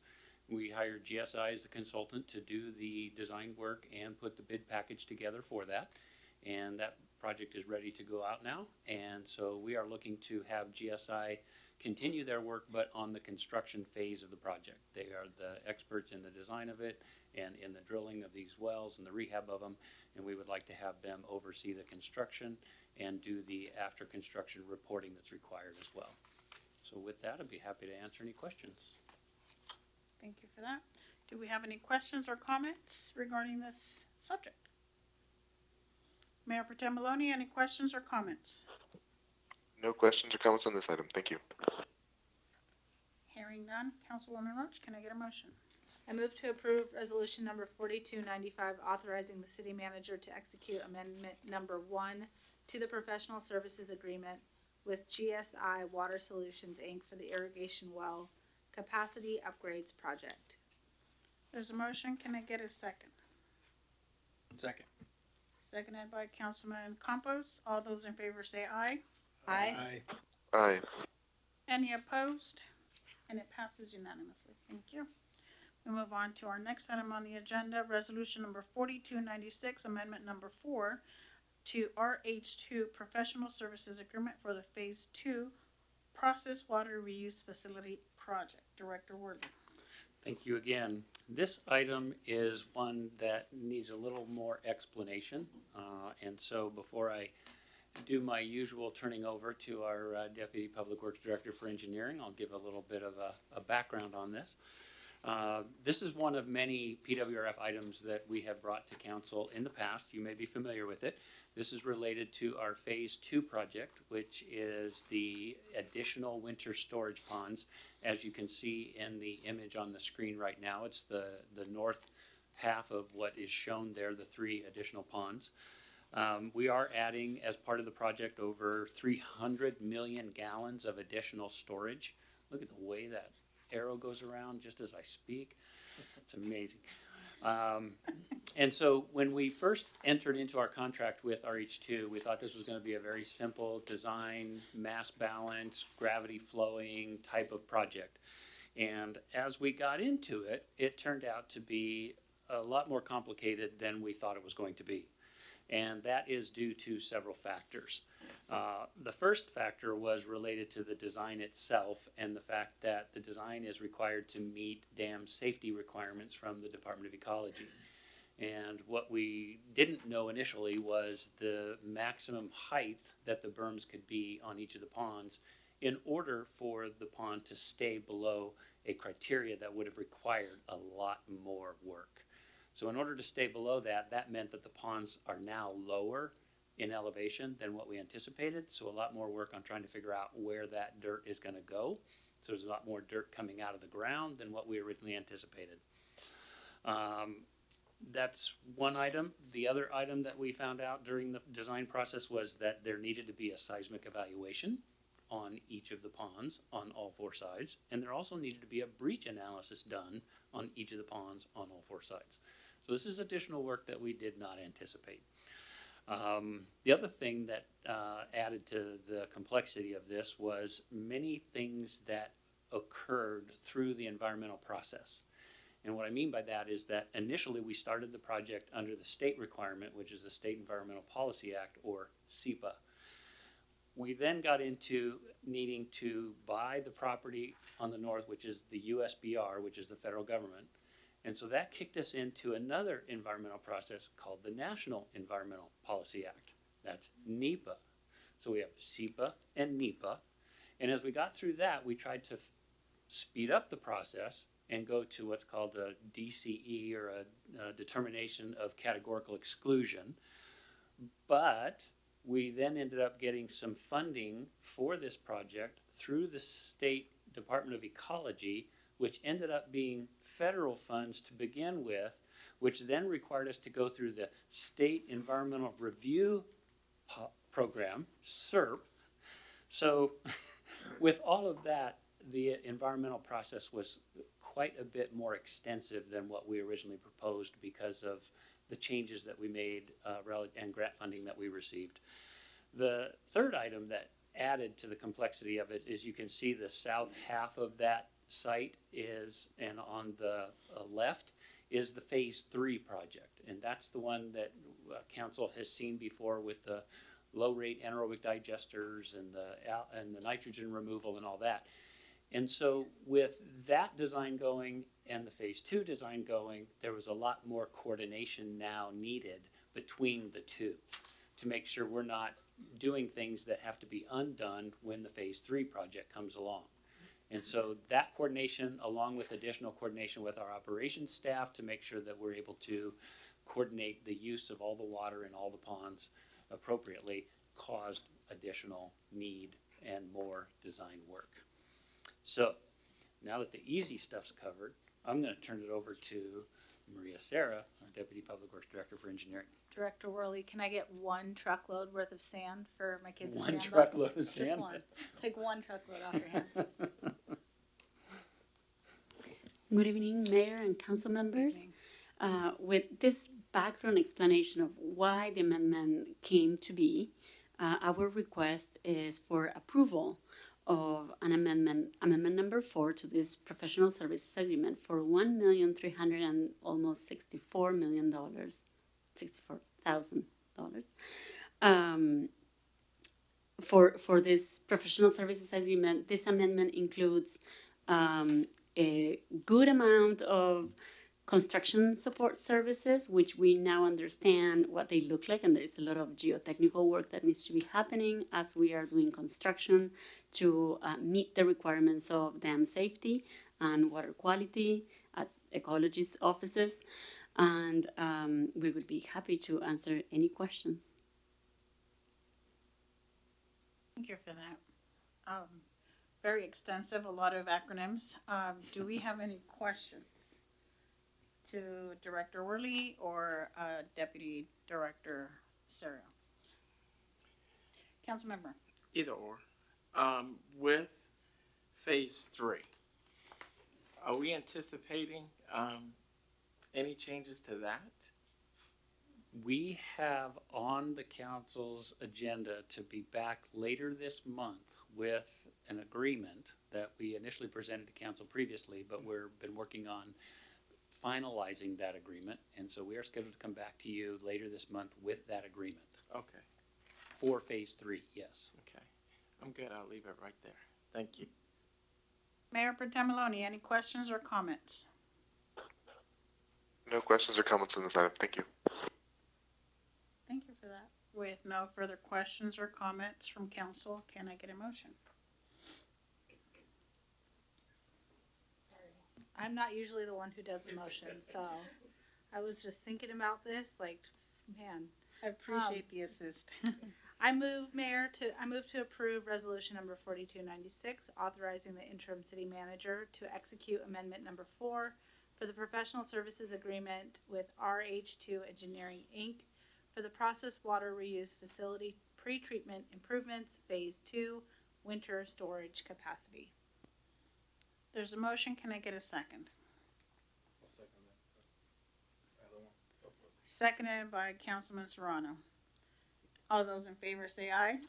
We hired GSI as the consultant to do the design work and put the bid package together for that. And that project is ready to go out now. And so we are looking to have GSI continue their work, but on the construction phase of the project. They are the experts in the design of it and in the drilling of these wells and the rehab of them. And we would like to have them oversee the construction and do the after construction reporting that's required as well. So with that, I'd be happy to answer any questions. Thank you for that. Do we have any questions or comments regarding this subject? Mayor Pro Tem Maloney, any questions or comments? No questions or comments on this item. Thank you. Hearing none. Councilwoman Roach, can I get a motion? I move to approve resolution number 4295, authorizing the city manager to execute amendment number 1 to the professional services agreement with GSI Water Solutions, Inc. for the irrigation well capacity upgrades project. There's a motion. Can I get a second? Second. Seconded by Councilman Campos. All those in favor say aye. Aye. Aye. Any opposed? And it passes unanimously. Thank you. We move on to our next item on the agenda, resolution number 4296, amendment number 4 to RH2 Professional Services Agreement for the Phase 2 Process Water Reuse Facility Project. Director Worley. Thank you again. This item is one that needs a little more explanation. And so before I do my usual turning over to our Deputy Public Works Director for Engineering, I'll give a little bit of a background on this. This is one of many PWRF items that we have brought to council in the past. You may be familiar with it. This is related to our Phase 2 project, which is the additional winter storage ponds. As you can see in the image on the screen right now, it's the north half of what is shown there, the 3 additional ponds. We are adding, as part of the project, over 300 million gallons of additional storage. Look at the way that arrow goes around just as I speak. It's amazing. And so when we first entered into our contract with RH2, we thought this was going to be a very simple design, mass balance, gravity flowing type of project. And as we got into it, it turned out to be a lot more complicated than we thought it was going to be. And that is due to several factors. The first factor was related to the design itself and the fact that the design is required to meet dam safety requirements from the Department of Ecology. And what we didn't know initially was the maximum height that the berms could be on each of the ponds in order for the pond to stay below a criteria that would have required a lot more work. So in order to stay below that, that meant that the ponds are now lower in elevation than what we anticipated. So a lot more work on trying to figure out where that dirt is going to go. So there's a lot more dirt coming out of the ground than what we originally anticipated. That's one item. The other item that we found out during the design process was that there needed to be a seismic evaluation on each of the ponds on all 4 sides. And there also needed to be a breach analysis done on each of the ponds on all 4 sides. So this is additional work that we did not anticipate. The other thing that added to the complexity of this was many things that occurred through the environmental process. And what I mean by that is that initially we started the project under the state requirement, which is the State Environmental Policy Act, or SEPA. We then got into needing to buy the property on the north, which is the USBR, which is the federal government. And so that kicked us into another environmental process called the National Environmental Policy Act. That's NEPA. So we have SEPA and NEPA. And as we got through that, we tried to speed up the process and go to what's called a DCE, or a determination of categorical exclusion. But we then ended up getting some funding for this project through the State Department of Ecology, which ended up being federal funds to begin with, which then required us to go through the State Environmental Review Program, SERP. So with all of that, the environmental process was quite a bit more extensive than what we originally proposed because of the changes that we made and grant funding that we received. The third item that added to the complexity of it is, you can see the south half of that site is, and on the left is the Phase 3 project. And that's the one that council has seen before with the low rate anaerobic digesters and the nitrogen removal and all that. And so with that design going and the phase 2 design going, there was a lot more coordination now needed between the two to make sure we're not doing things that have to be undone when the phase 3 project comes along. And so that coordination, along with additional coordination with our operations staff to make sure that we're able to coordinate the use of all the water in all the ponds appropriately, caused additional need and more design work. So now that the easy stuff's covered, I'm going to turn it over to Maria Serra, our Deputy Public Works Director for Engineering. Director Worley, can I get one truckload worth of sand for my kids? One truckload of sand? Just one. Take one truckload off your hands. Good evening, Mayor and council members. With this background explanation of why the amendment came to be, our request is for approval of an amendment number 4 to this professional services agreement for $1,300,000 and almost $64 million, $64,000. For this professional services agreement, this amendment includes a good amount of construction support services, which we now understand what they look like, and there is a lot of geotechnical work that needs to be happening as we are doing construction to meet the requirements of dam safety and water quality at ecologists' offices. And we would be happy to answer any questions. Thank you for that. Very extensive, a lot of acronyms. Do we have any questions to Director Worley or Deputy Director Serra? Councilmember. Either or. With phase 3, are we anticipating any changes to that? We have on the council's agenda to be back later this month with an agreement that we initially presented to council previously, but we've been working on finalizing that agreement. And so we are scheduled to come back to you later this month with that agreement. Okay. For phase 3, yes. Okay. I'm good. I'll leave it right there. Thank you. Mayor Pro Tem Maloney, any questions or comments? No questions or comments on this item. Thank you. Thank you for that. With no further questions or comments from council, can I get a motion? I'm not usually the one who does the motion, so I was just thinking about this, like, man. I appreciate the assist. I move to approve resolution number 4296, authorizing the interim city manager to execute amendment number 4 for the professional services agreement with RH2 Engineering, Inc. for the process water reuse facility pretreatment improvements, phase 2, winter storage capacity. There's a motion. Can I get a second? I'll second that. Either one. Go for it. Seconded by Councilman Serrano. All those in favor say aye.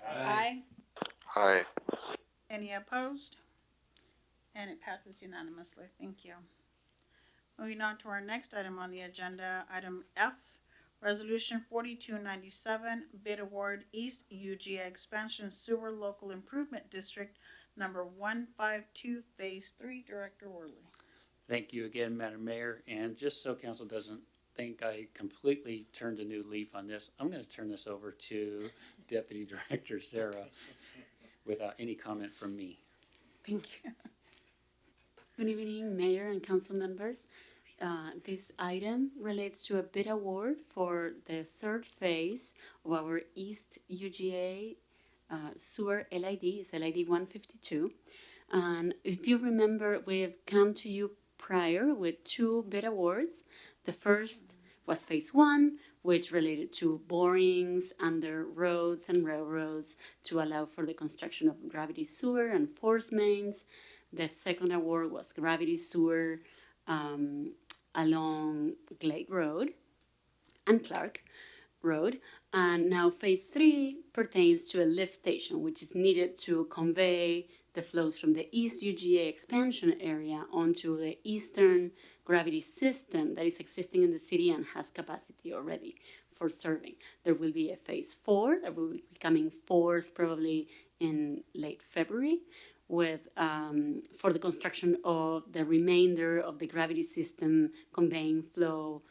Aye. Hi. Any opposed? And it passes unanimously. Thank you. Moving on to our next item on the agenda, item F, Resolution 4297, Bid Award East UGA Expansion Sewer Local Improvement District Number 152, Phase 3. Director Worley. Thank you again, Madam Mayor. And just so council doesn't think I completely turned a new leaf on this, I'm going to turn this over to Deputy Director Serra without any comment from me. Thank you. Good evening, Mayor and council members. This item relates to a bid award for the third phase of our East UGA sewer LID. It's LID 152. And if you remember, we've come to you prior with 2 bid awards. The first was phase 1, which related to borings under roads and railroads to allow for the construction of gravity sewer and force mains. The second award was gravity sewer along Glade Road and Clark Road. And now phase 3 pertains to a lift station, which is needed to convey the flows from the East UGA expansion area onto the eastern gravity system that is existing in the city and has capacity already for serving. There will be a phase 4 that will be coming forth probably in late February with for the construction of the remainder of the gravity system conveying flow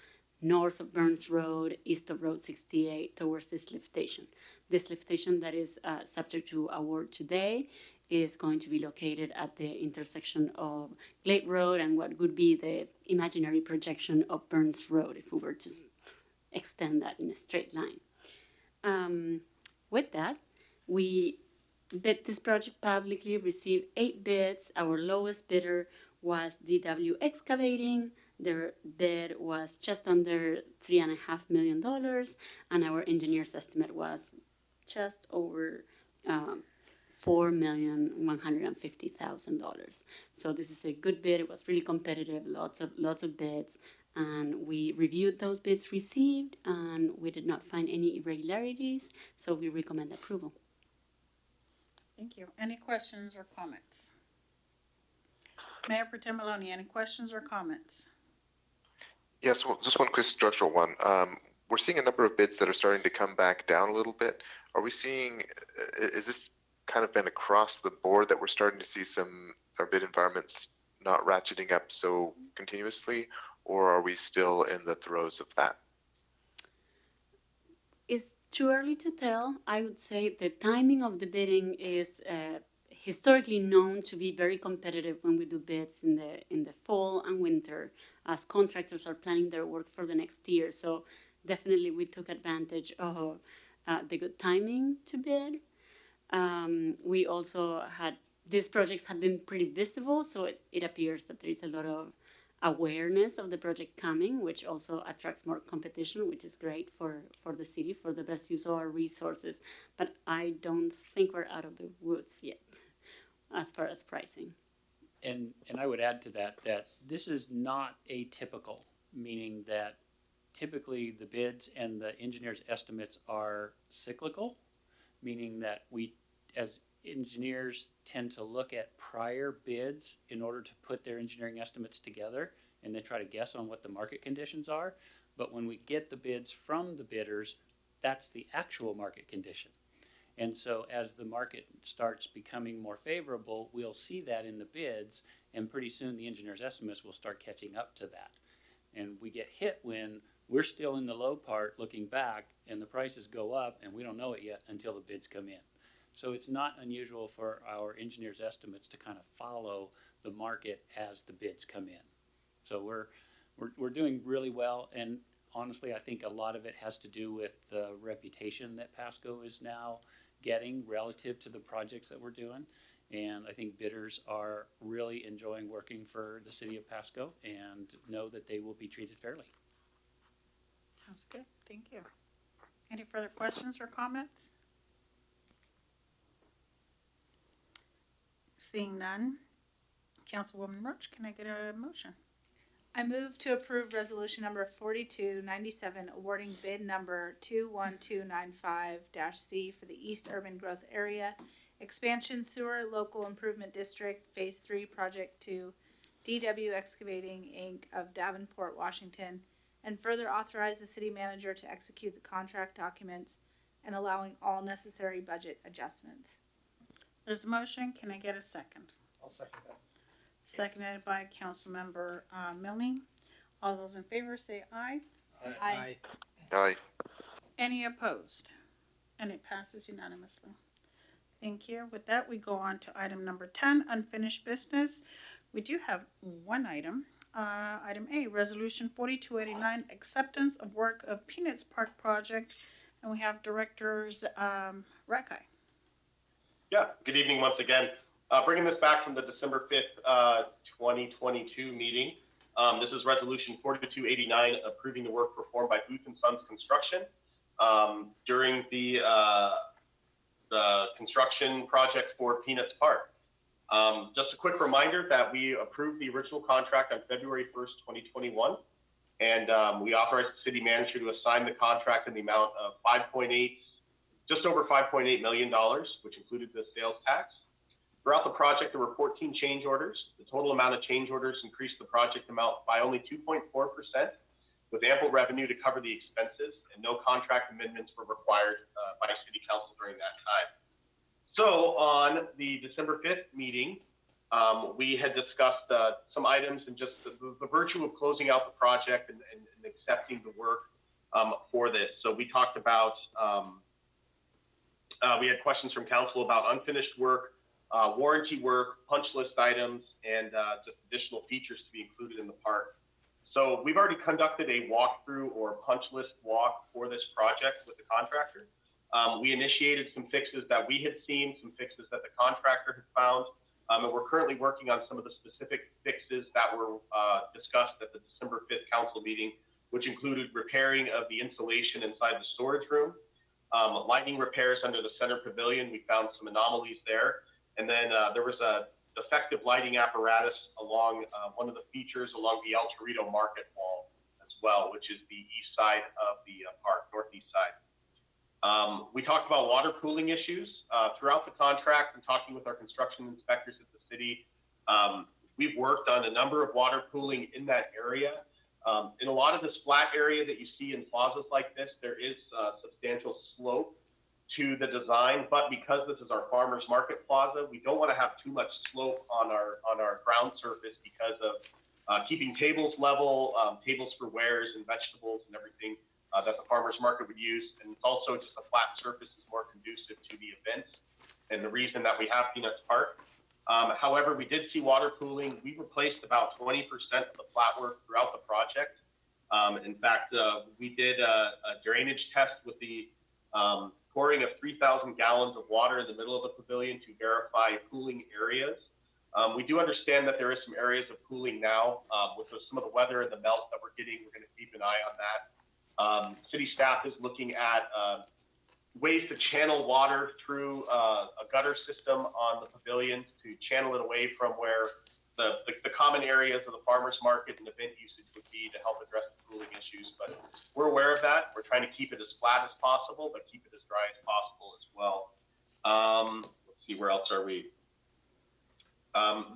north of Burns Road, east of Road 68 towards this lift station. This lift station that is subject to award today is going to be located at the intersection of Glade Road and what would be the imaginary projection of Burns Road if we were to extend that in a straight line. With that, we bid this project publicly, received 8 bids. Our lowest bidder was DW Excavating. Their bid was just under $3.5 million, and our engineer's estimate was just over $4,150,000. So this is a good bid. It was really competitive. Lots of bids, and we reviewed those bids received, and we did not find any irregularities. So we recommend approval. Thank you. Any questions or comments? Mayor Pro Tem Maloney, any questions or comments? Yes, well, just one quick structural one. We're seeing a number of bids that are starting to come back down a little bit. Are we seeing, is this kind of been across the board that we're starting to see our bid environments not ratcheting up so continuously, or are we still in the throes of that? It's too early to tell. I would say the timing of the bidding is historically known to be very competitive when we do bids in the fall and winter, as contractors are planning their work for the next year. So definitely we took advantage of the good timing to bid. We also had, these projects have been pretty visible, so it appears that there is a lot of awareness of the project coming, which also attracts more competition, which is great for the city, for the best use of our resources. But I don't think we're out of the woods yet as far as pricing. And I would add to that this is not atypical, meaning that typically the bids and the engineer's estimates are cyclical, meaning that we, as engineers, tend to look at prior bids in order to put their engineering estimates together and then try to guess on what the market conditions are. But when we get the bids from the bidders, that's the actual market condition. And so as the market starts becoming more favorable, we'll see that in the bids, and pretty soon the engineer's estimates will start catching up to that. And we get hit when we're still in the low part looking back and the prices go up and we don't know it yet until the bids come in. So it's not unusual for our engineers' estimates to kind of follow the market as the bids come in. So we're doing really well, and honestly, I think a lot of it has to do with the reputation that Pasco is now getting relative to the projects that we're doing. And I think bidders are really enjoying working for the city of Pasco and know that they will be treated fairly. Sounds good. Thank you. Any further questions or comments? Seeing none. Councilwoman Roach, can I get a motion? I move to approve resolution number 4297, awarding bid number 21295-C for the East Urban Growth Area Expansion Sewer Local Improvement District Phase 3 Project to DW Excavating, Inc. of Davenport, Washington, and further authorize the city manager to execute the contract documents and allowing all necessary budget adjustments. There's a motion. Can I get a second? I'll second that. Seconded by Councilmember Milne. All those in favor say aye. Aye. Aye. Any opposed? And it passes unanimously. Thank you. With that, we go on to item number 10, unfinished business. We do have one item. Item A, Resolution 4289, acceptance of work of Peanuts Park project. And we have Directors Rakai. Yeah, good evening once again. Bringing this back from the December 5th, 2022 meeting. This is Resolution 4289, approving the work performed by Booth & Sons Construction during the construction project for Peanuts Park. Just a quick reminder that we approved the original contract on February 1st, 2021, and we authorized the city manager to assign the contract in the amount of just over $5.8 million, which included the sales tax. Throughout the project, there were 14 change orders. The total amount of change orders increased the project amount by only 2.4%, with ample revenue to cover the expenses, and no contract amendments were required by City Council during that time. So on the December 5th meeting, we had discussed some items and just the virtue of closing out the project and accepting the work for this. So we talked about, we had questions from council about unfinished work, warranty work, punch list items, and just additional features to be included in the park. So we've already conducted a walkthrough or punch list walk for this project with the contractor. We initiated some fixes that we had seen, some fixes that the contractor had found, and we're currently working on some of the specific fixes that were discussed at the December 5th council meeting, which included repairing of the insulation inside the storage room, lighting repairs under the center pavilion. We found some anomalies there. And then there was a defective lighting apparatus along one of the features along the El Torito Market wall as well, which is the east side of the park, northeast side. We talked about water pooling issues throughout the contract and talking with our construction inspectors at the city. We've worked on a number of water pooling in that area. In a lot of this flat area that you see in plazas like this, there is substantial slope to the design, but because this is our farmers market plaza, we don't want to have too much slope on our ground surface because of keeping tables level, tables for wares and vegetables and everything that the farmers market would use. And it's also just a flat surface is more conducive to the events and the reason that we have Peanuts Park. However, we did see water pooling. We replaced about 20% of the flat work throughout the project. In fact, we did a drainage test with the pouring of 3,000 gallons of water in the middle of the pavilion to verify pooling areas. We do understand that there is some areas of pooling now with some of the weather and the melt that we're getting. We're going to keep an eye on that. City staff is looking at ways to channel water through a gutter system on the pavilions to channel it away from where the common areas of the farmers market and event usage would be to help address the pooling issues. But we're aware of that. We're trying to keep it as flat as possible, but keep it as dry as possible as well. Let's see, where else are we?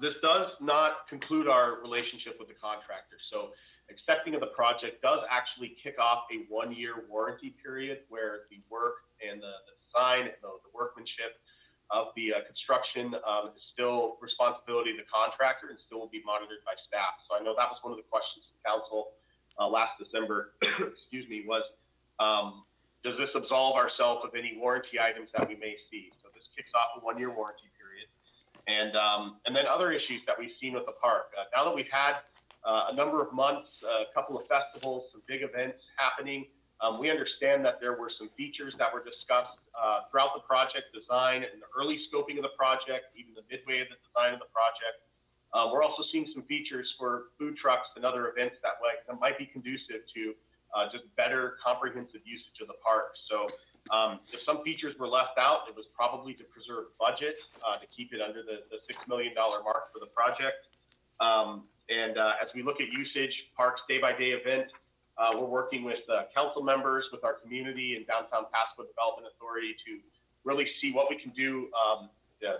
This does not conclude our relationship with the contractor. So accepting of the project does actually kick off a 1-year warranty period where the work and the design and the workmanship of the construction is still responsibility of the contractor and still will be monitored by staff. So I know that was one of the questions from council last December, excuse me, was does this absolve ourselves of any warranty items that we may see? So this kicks off a 1-year warranty period. And then other issues that we've seen with the park. Now that we've had a number of months, a couple of festivals, some big events happening, we understand that there were some features that were discussed throughout the project design and the early scoping of the project, even the midway of the design of the project. We're also seeing some features for food trucks and other events that might be conducive to just better comprehensive usage of the park. So if some features were left out, it was probably to preserve budget, to keep it under the $6 million mark for the project. As we look at usage, parks day-by-day event, we're working with council members, with our community and Downtown Pasco Development Authority to really see what we can do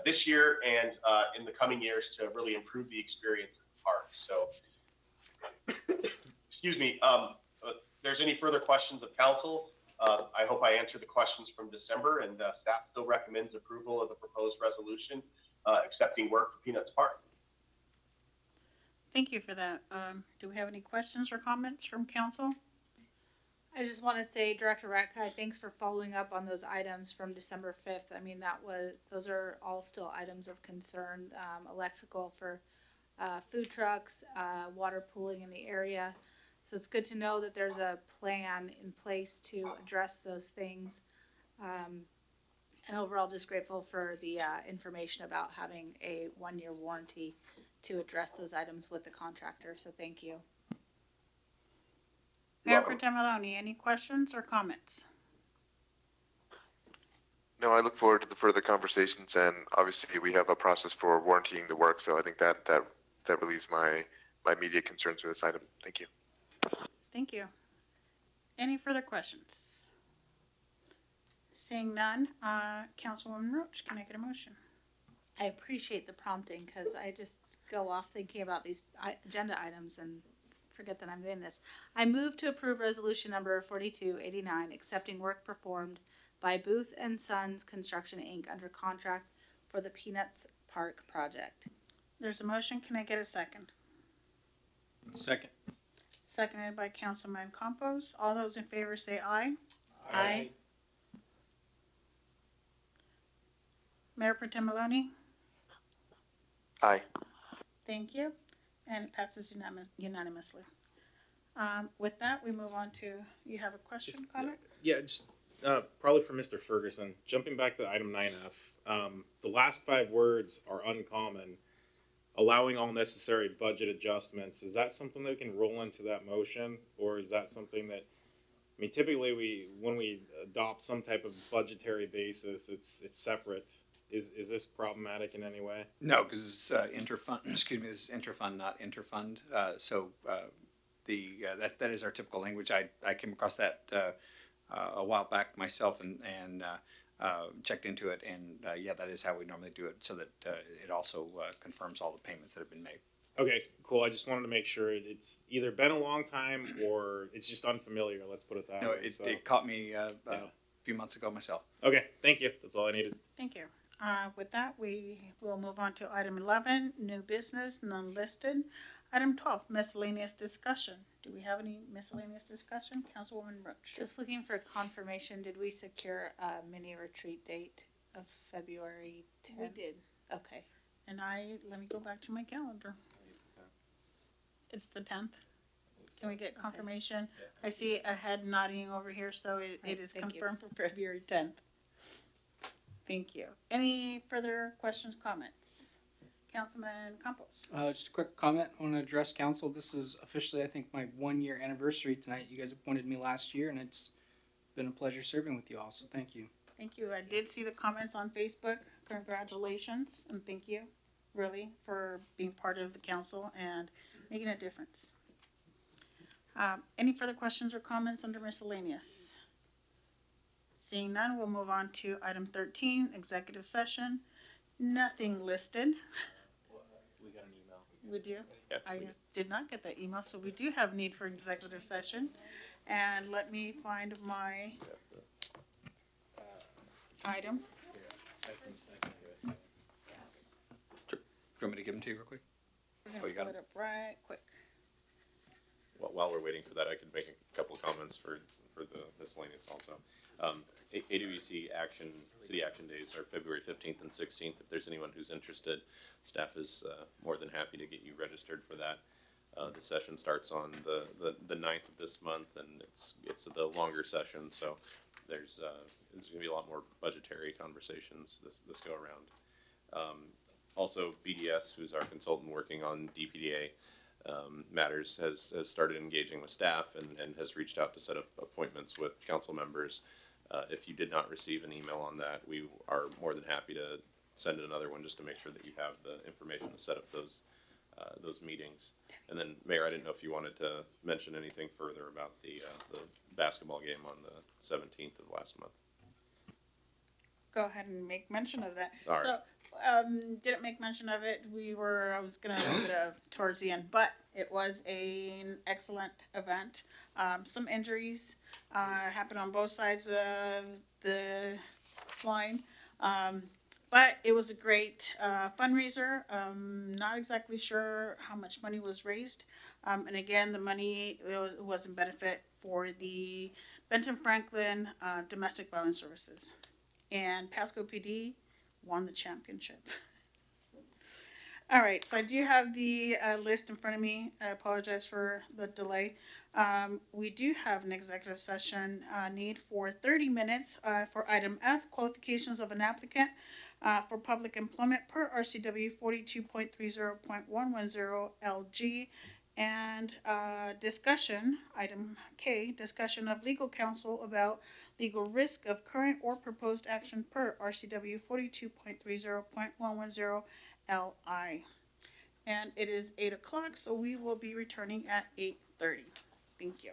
this year and in the coming years to really improve the experience at the park. So, excuse me, if there's any further questions of council, I hope I answered the questions from December, and staff still recommends approval of the proposed resolution accepting work for Peanuts Park. Thank you for that. Do we have any questions or comments from council? I just want to say, Director Ratka, thanks for following up on those items from December 5th. I mean, those are all still items of concern. Electrical for food trucks, water pooling in the area. So it's good to know that there's a plan in place to address those things. And overall, just grateful for the information about having a 1-year warranty to address those items with the contractor. So thank you. Mayor Pro Tem Maloney, any questions or comments? No, I look forward to the further conversations, and obviously we have a process for warrantying the work, so I think that relieves my immediate concerns with this item. Thank you. Thank you. Any further questions? Seeing none, Councilwoman Roach, can I get a motion? I appreciate the prompting because I just go off thinking about these agenda items and forget that I'm doing this. I move to approve resolution number 4289, accepting work performed by Booth and Sons Construction Inc. under contract for the Peanuts Park project. There's a motion. Can I get a second? Second. Seconded by Councilman Campos. All those in favor say aye. Aye. Mayor Pro Tem Maloney? Aye. Thank you. And it passes unanimously. With that, we move on to, you have a question, comment? Yeah, just probably for Mr. Ferguson. Jumping back to item 9F, the last 5 words are uncommon. Allowing all necessary budget adjustments. Is that something that we can roll into that motion, or is that something that? I mean, typically when we adopt some type of budgetary basis, it's separate. Is this problematic in any way? No, because it's interfund. Excuse me, this is interfund, not interfund. That is our typical language. I came across that a while back myself and checked into it, and yeah, that is how we normally do it, so that it also confirms all the payments that have been made. Okay, cool. I just wanted to make sure it's either been a long time or it's just unfamiliar. Let's put it that No, way. it caught me a few months ago myself. Okay, thank you. That's all I needed. Thank you. With that, we will move on to item 11, new business, none listed. Item 12, miscellaneous discussion. Do we have any miscellaneous discussion? Councilwoman Roach. Just looking for confirmation, did we secure a mini retreat date of February 10th? We did. Okay. And let me go back to my calendar. It's the 10th. Can we get confirmation? I see a head nodding over here, so it is thank you. confirmed for February 10th. Thank you. Any further questions, comments? Councilman Campos. Just a quick comment. I want to address council. This is officially, I think, my 1-year anniversary tonight. You guys appointed me last year, and it's been a pleasure serving with you all. So thank you. Thank you. I did see the comments on Facebook. Congratulations and thank you, really, for being part of the council and making a difference. Any further questions or comments under miscellaneous? Seeing none, we'll move on to item 13, executive session. Nothing listed. We got an email. We do? Yeah, I we did. did not get that email, so we do have need for executive session. And let me find my item. Do you want me to give them to you real quick? We're Oh, gonna you got pull it up right quick. Well, while we're waiting for that, I could make a couple of comments for the miscellaneous also. AWC city action days are February 15th and 16th. If there's anyone who's interested, staff is more than happy to get you registered for that. The session starts on the 9th of this month, and it's the longer session, so there's gonna be a lot more budgetary conversations this go around. Also, BDS, who's our consultant working on DPDA matters, has started engaging with staff and has reached out to set up appointments with council members. If you did not receive an email on that, we are more than happy to send another one just to make sure that you have the information to set up those meetings. And then, Mayor, I didn't know if you wanted to mention anything further about the basketball game on the 17th of last month. Go ahead and make mention of that. All right. So, didn't make mention of it. I was gonna leave it towards the end, but it was an excellent event. Some injuries happened on both sides of the line. But it was a great fundraiser. Not exactly sure how much money was raised. And again, the money was in benefit for the Benton Franklin Domestic Violence Services. And Pasco PD won the championship. All right, so I do have the list in front of me. I apologize for the delay. We do have an executive session need for 30 minutes for item F, qualifications of an applicant for public employment per RCW 42.30.110 LG, and discussion, item K, discussion of legal counsel about legal risk of current or proposed action per RCW 42.30.110 LI. And it is 8 o'clock, so we will be returning at 8:30. Thank you.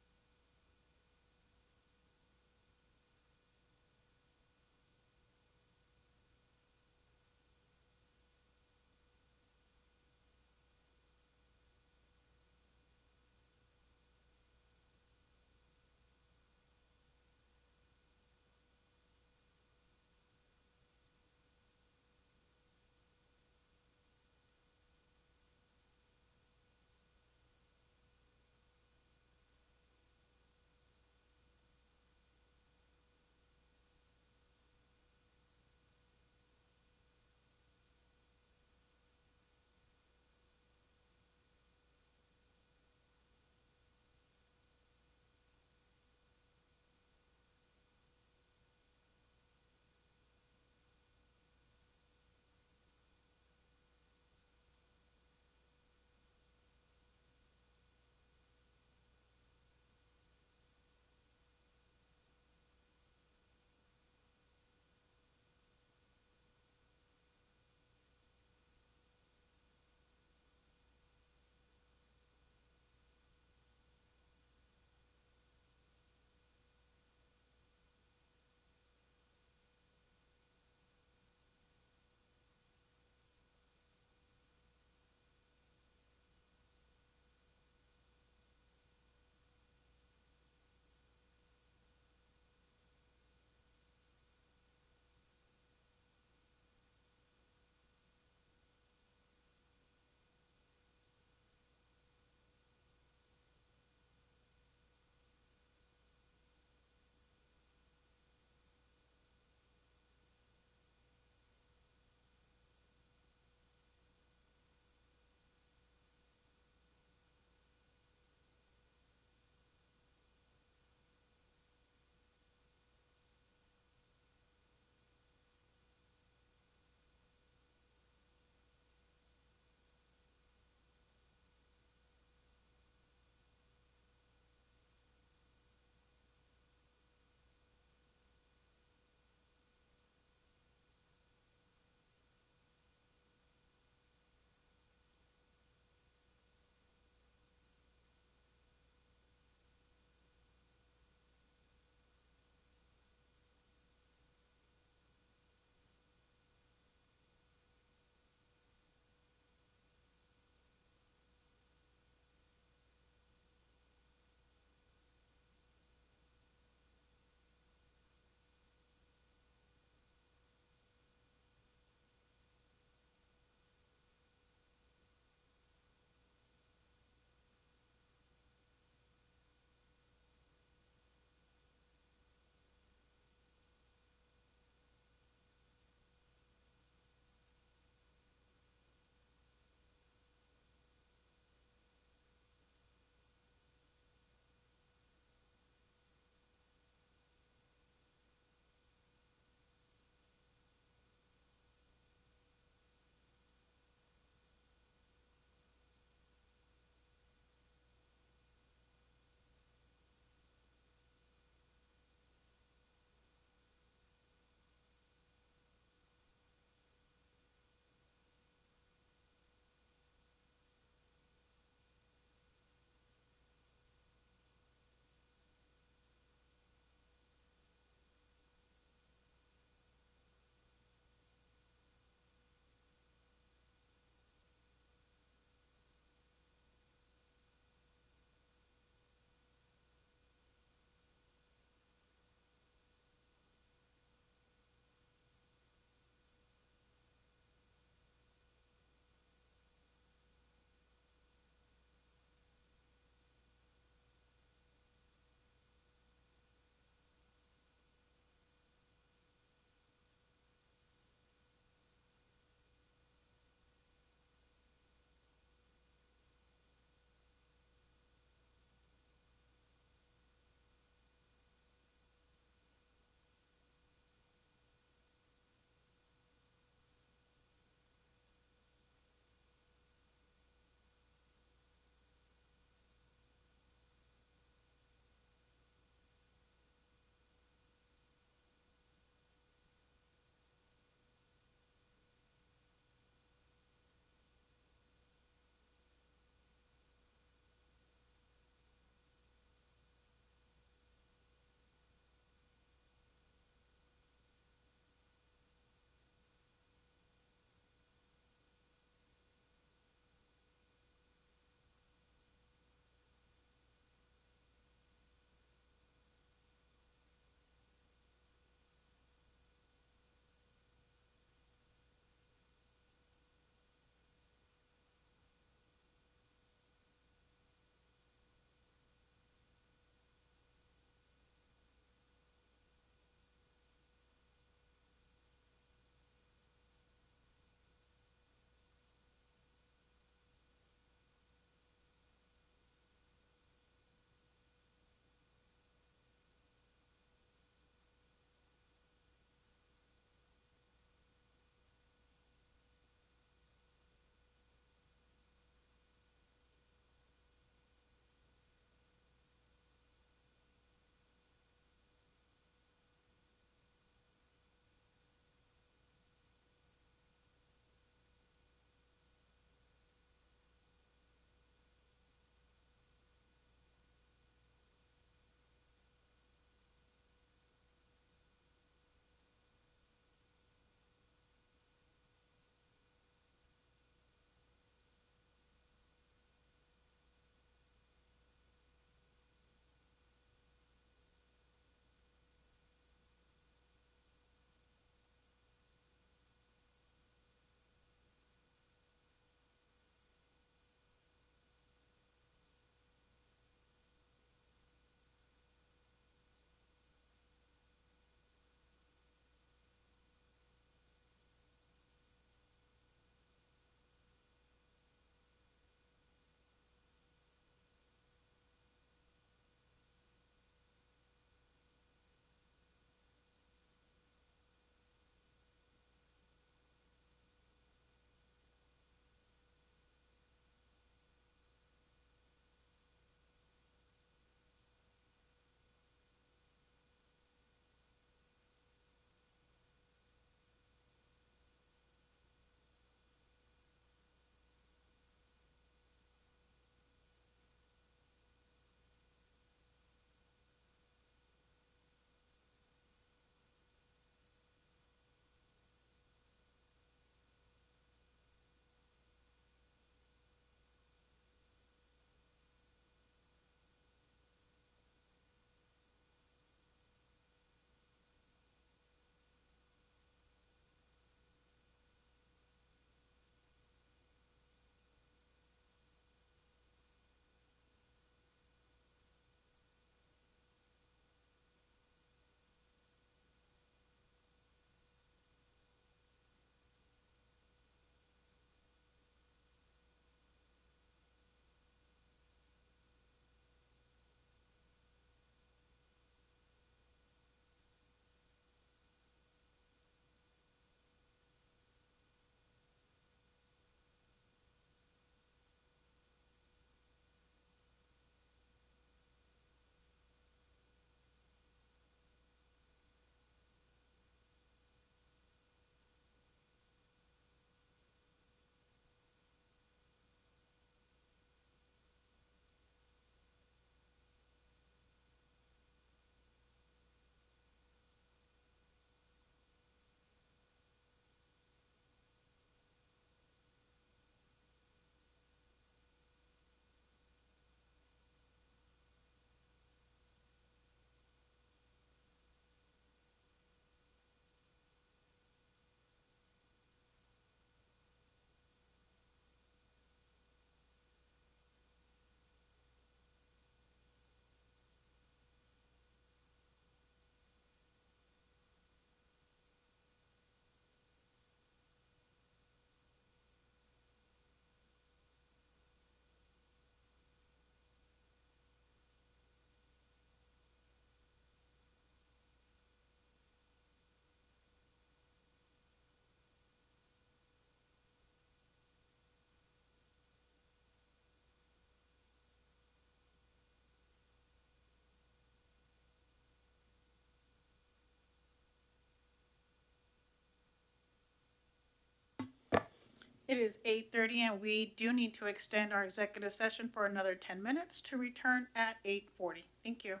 It is 8:30 and we do need to extend our executive session for another 10 minutes to return at 8:40. Thank you.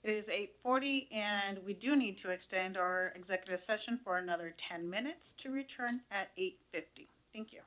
It is 8:40, and we do need to extend our executive session for another 10 minutes to return at 8:50. Thank you.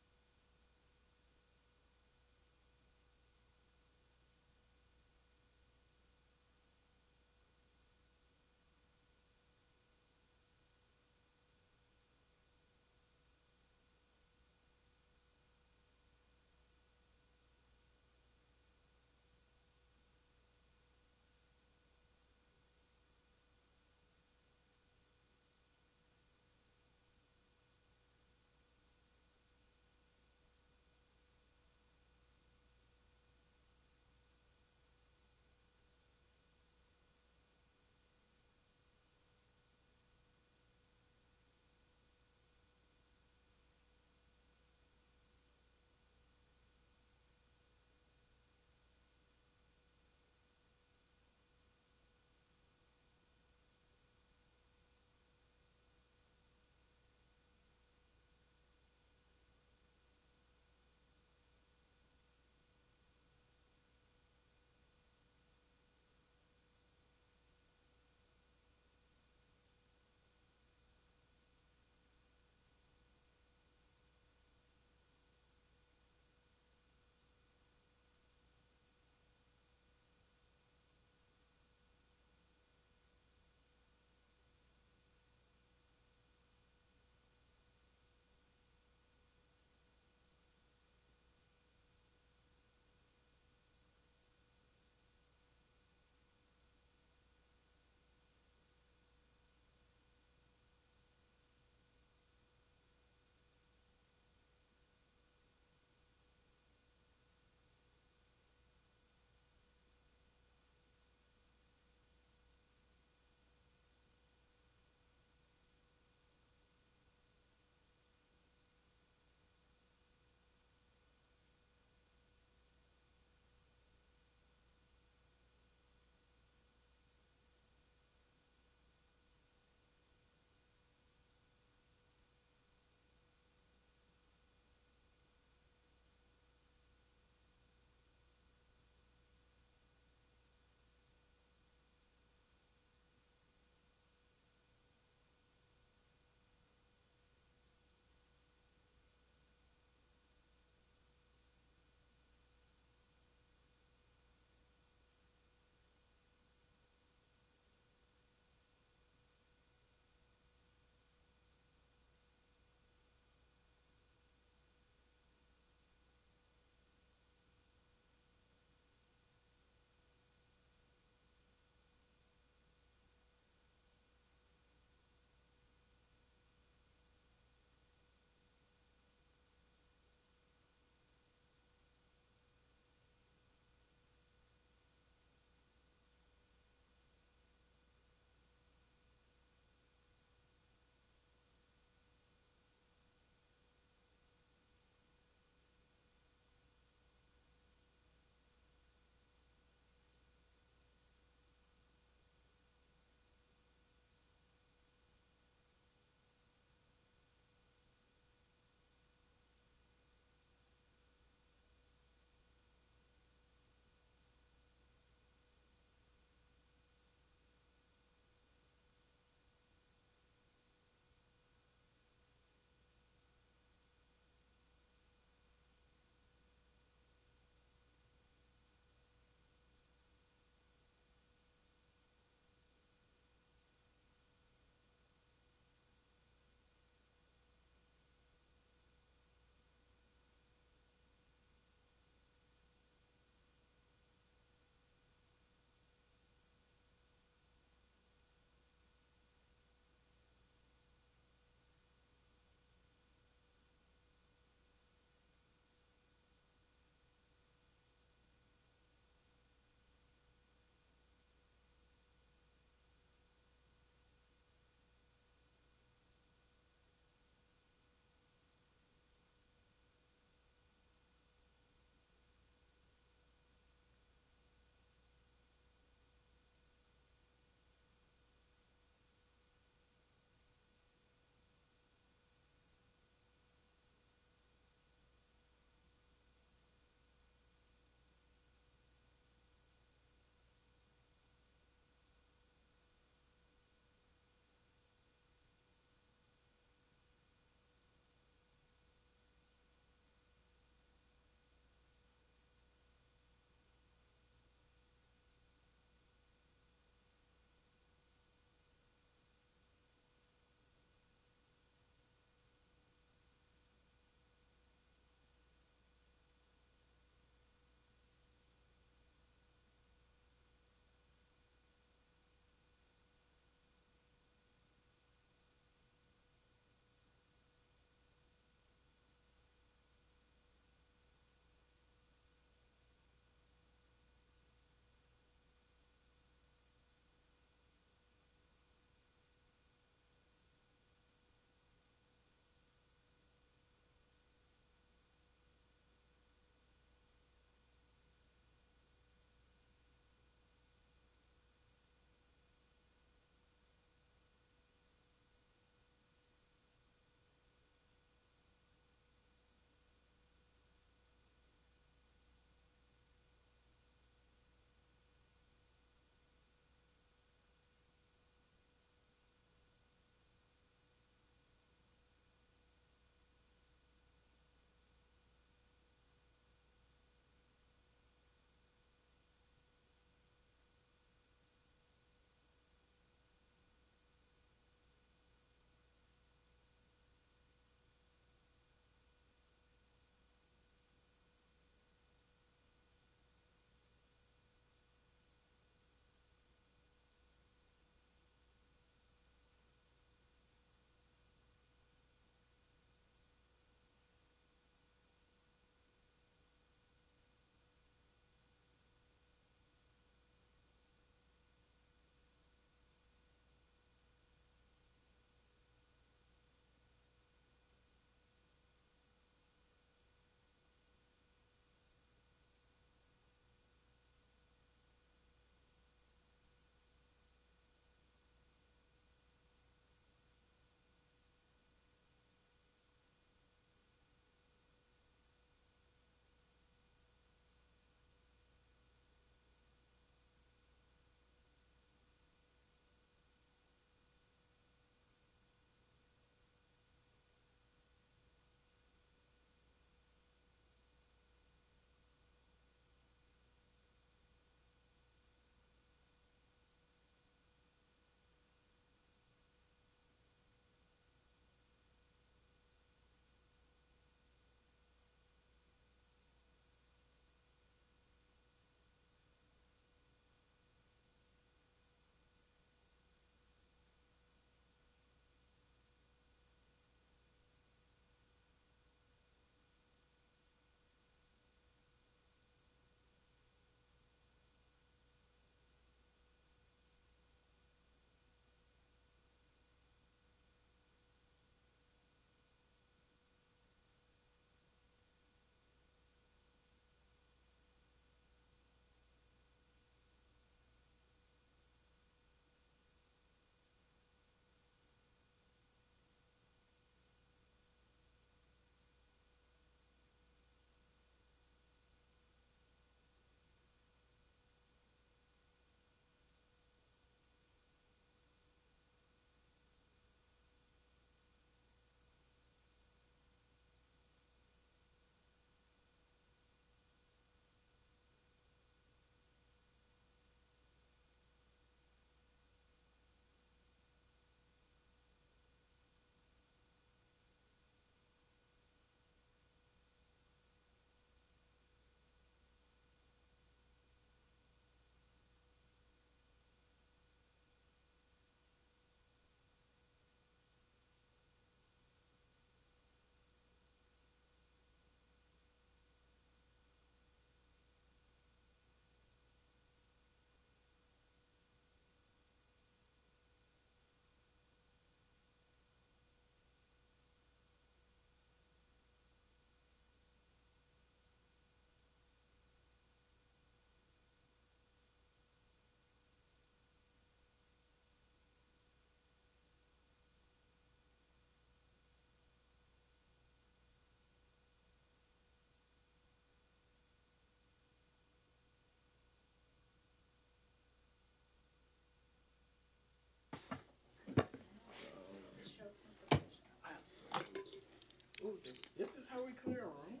This is how we clear a room?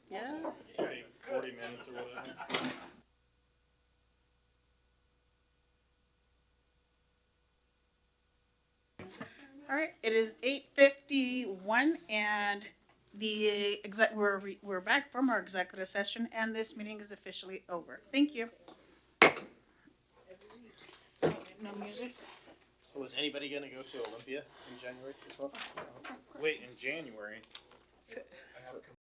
Yeah. Like 40 minutes or whatever. All right, it is 8:51 and we're back from our executive session and this meeting is officially over. Thank you. No music? So was anybody gonna go to Olympia in January as well? Wait, in January?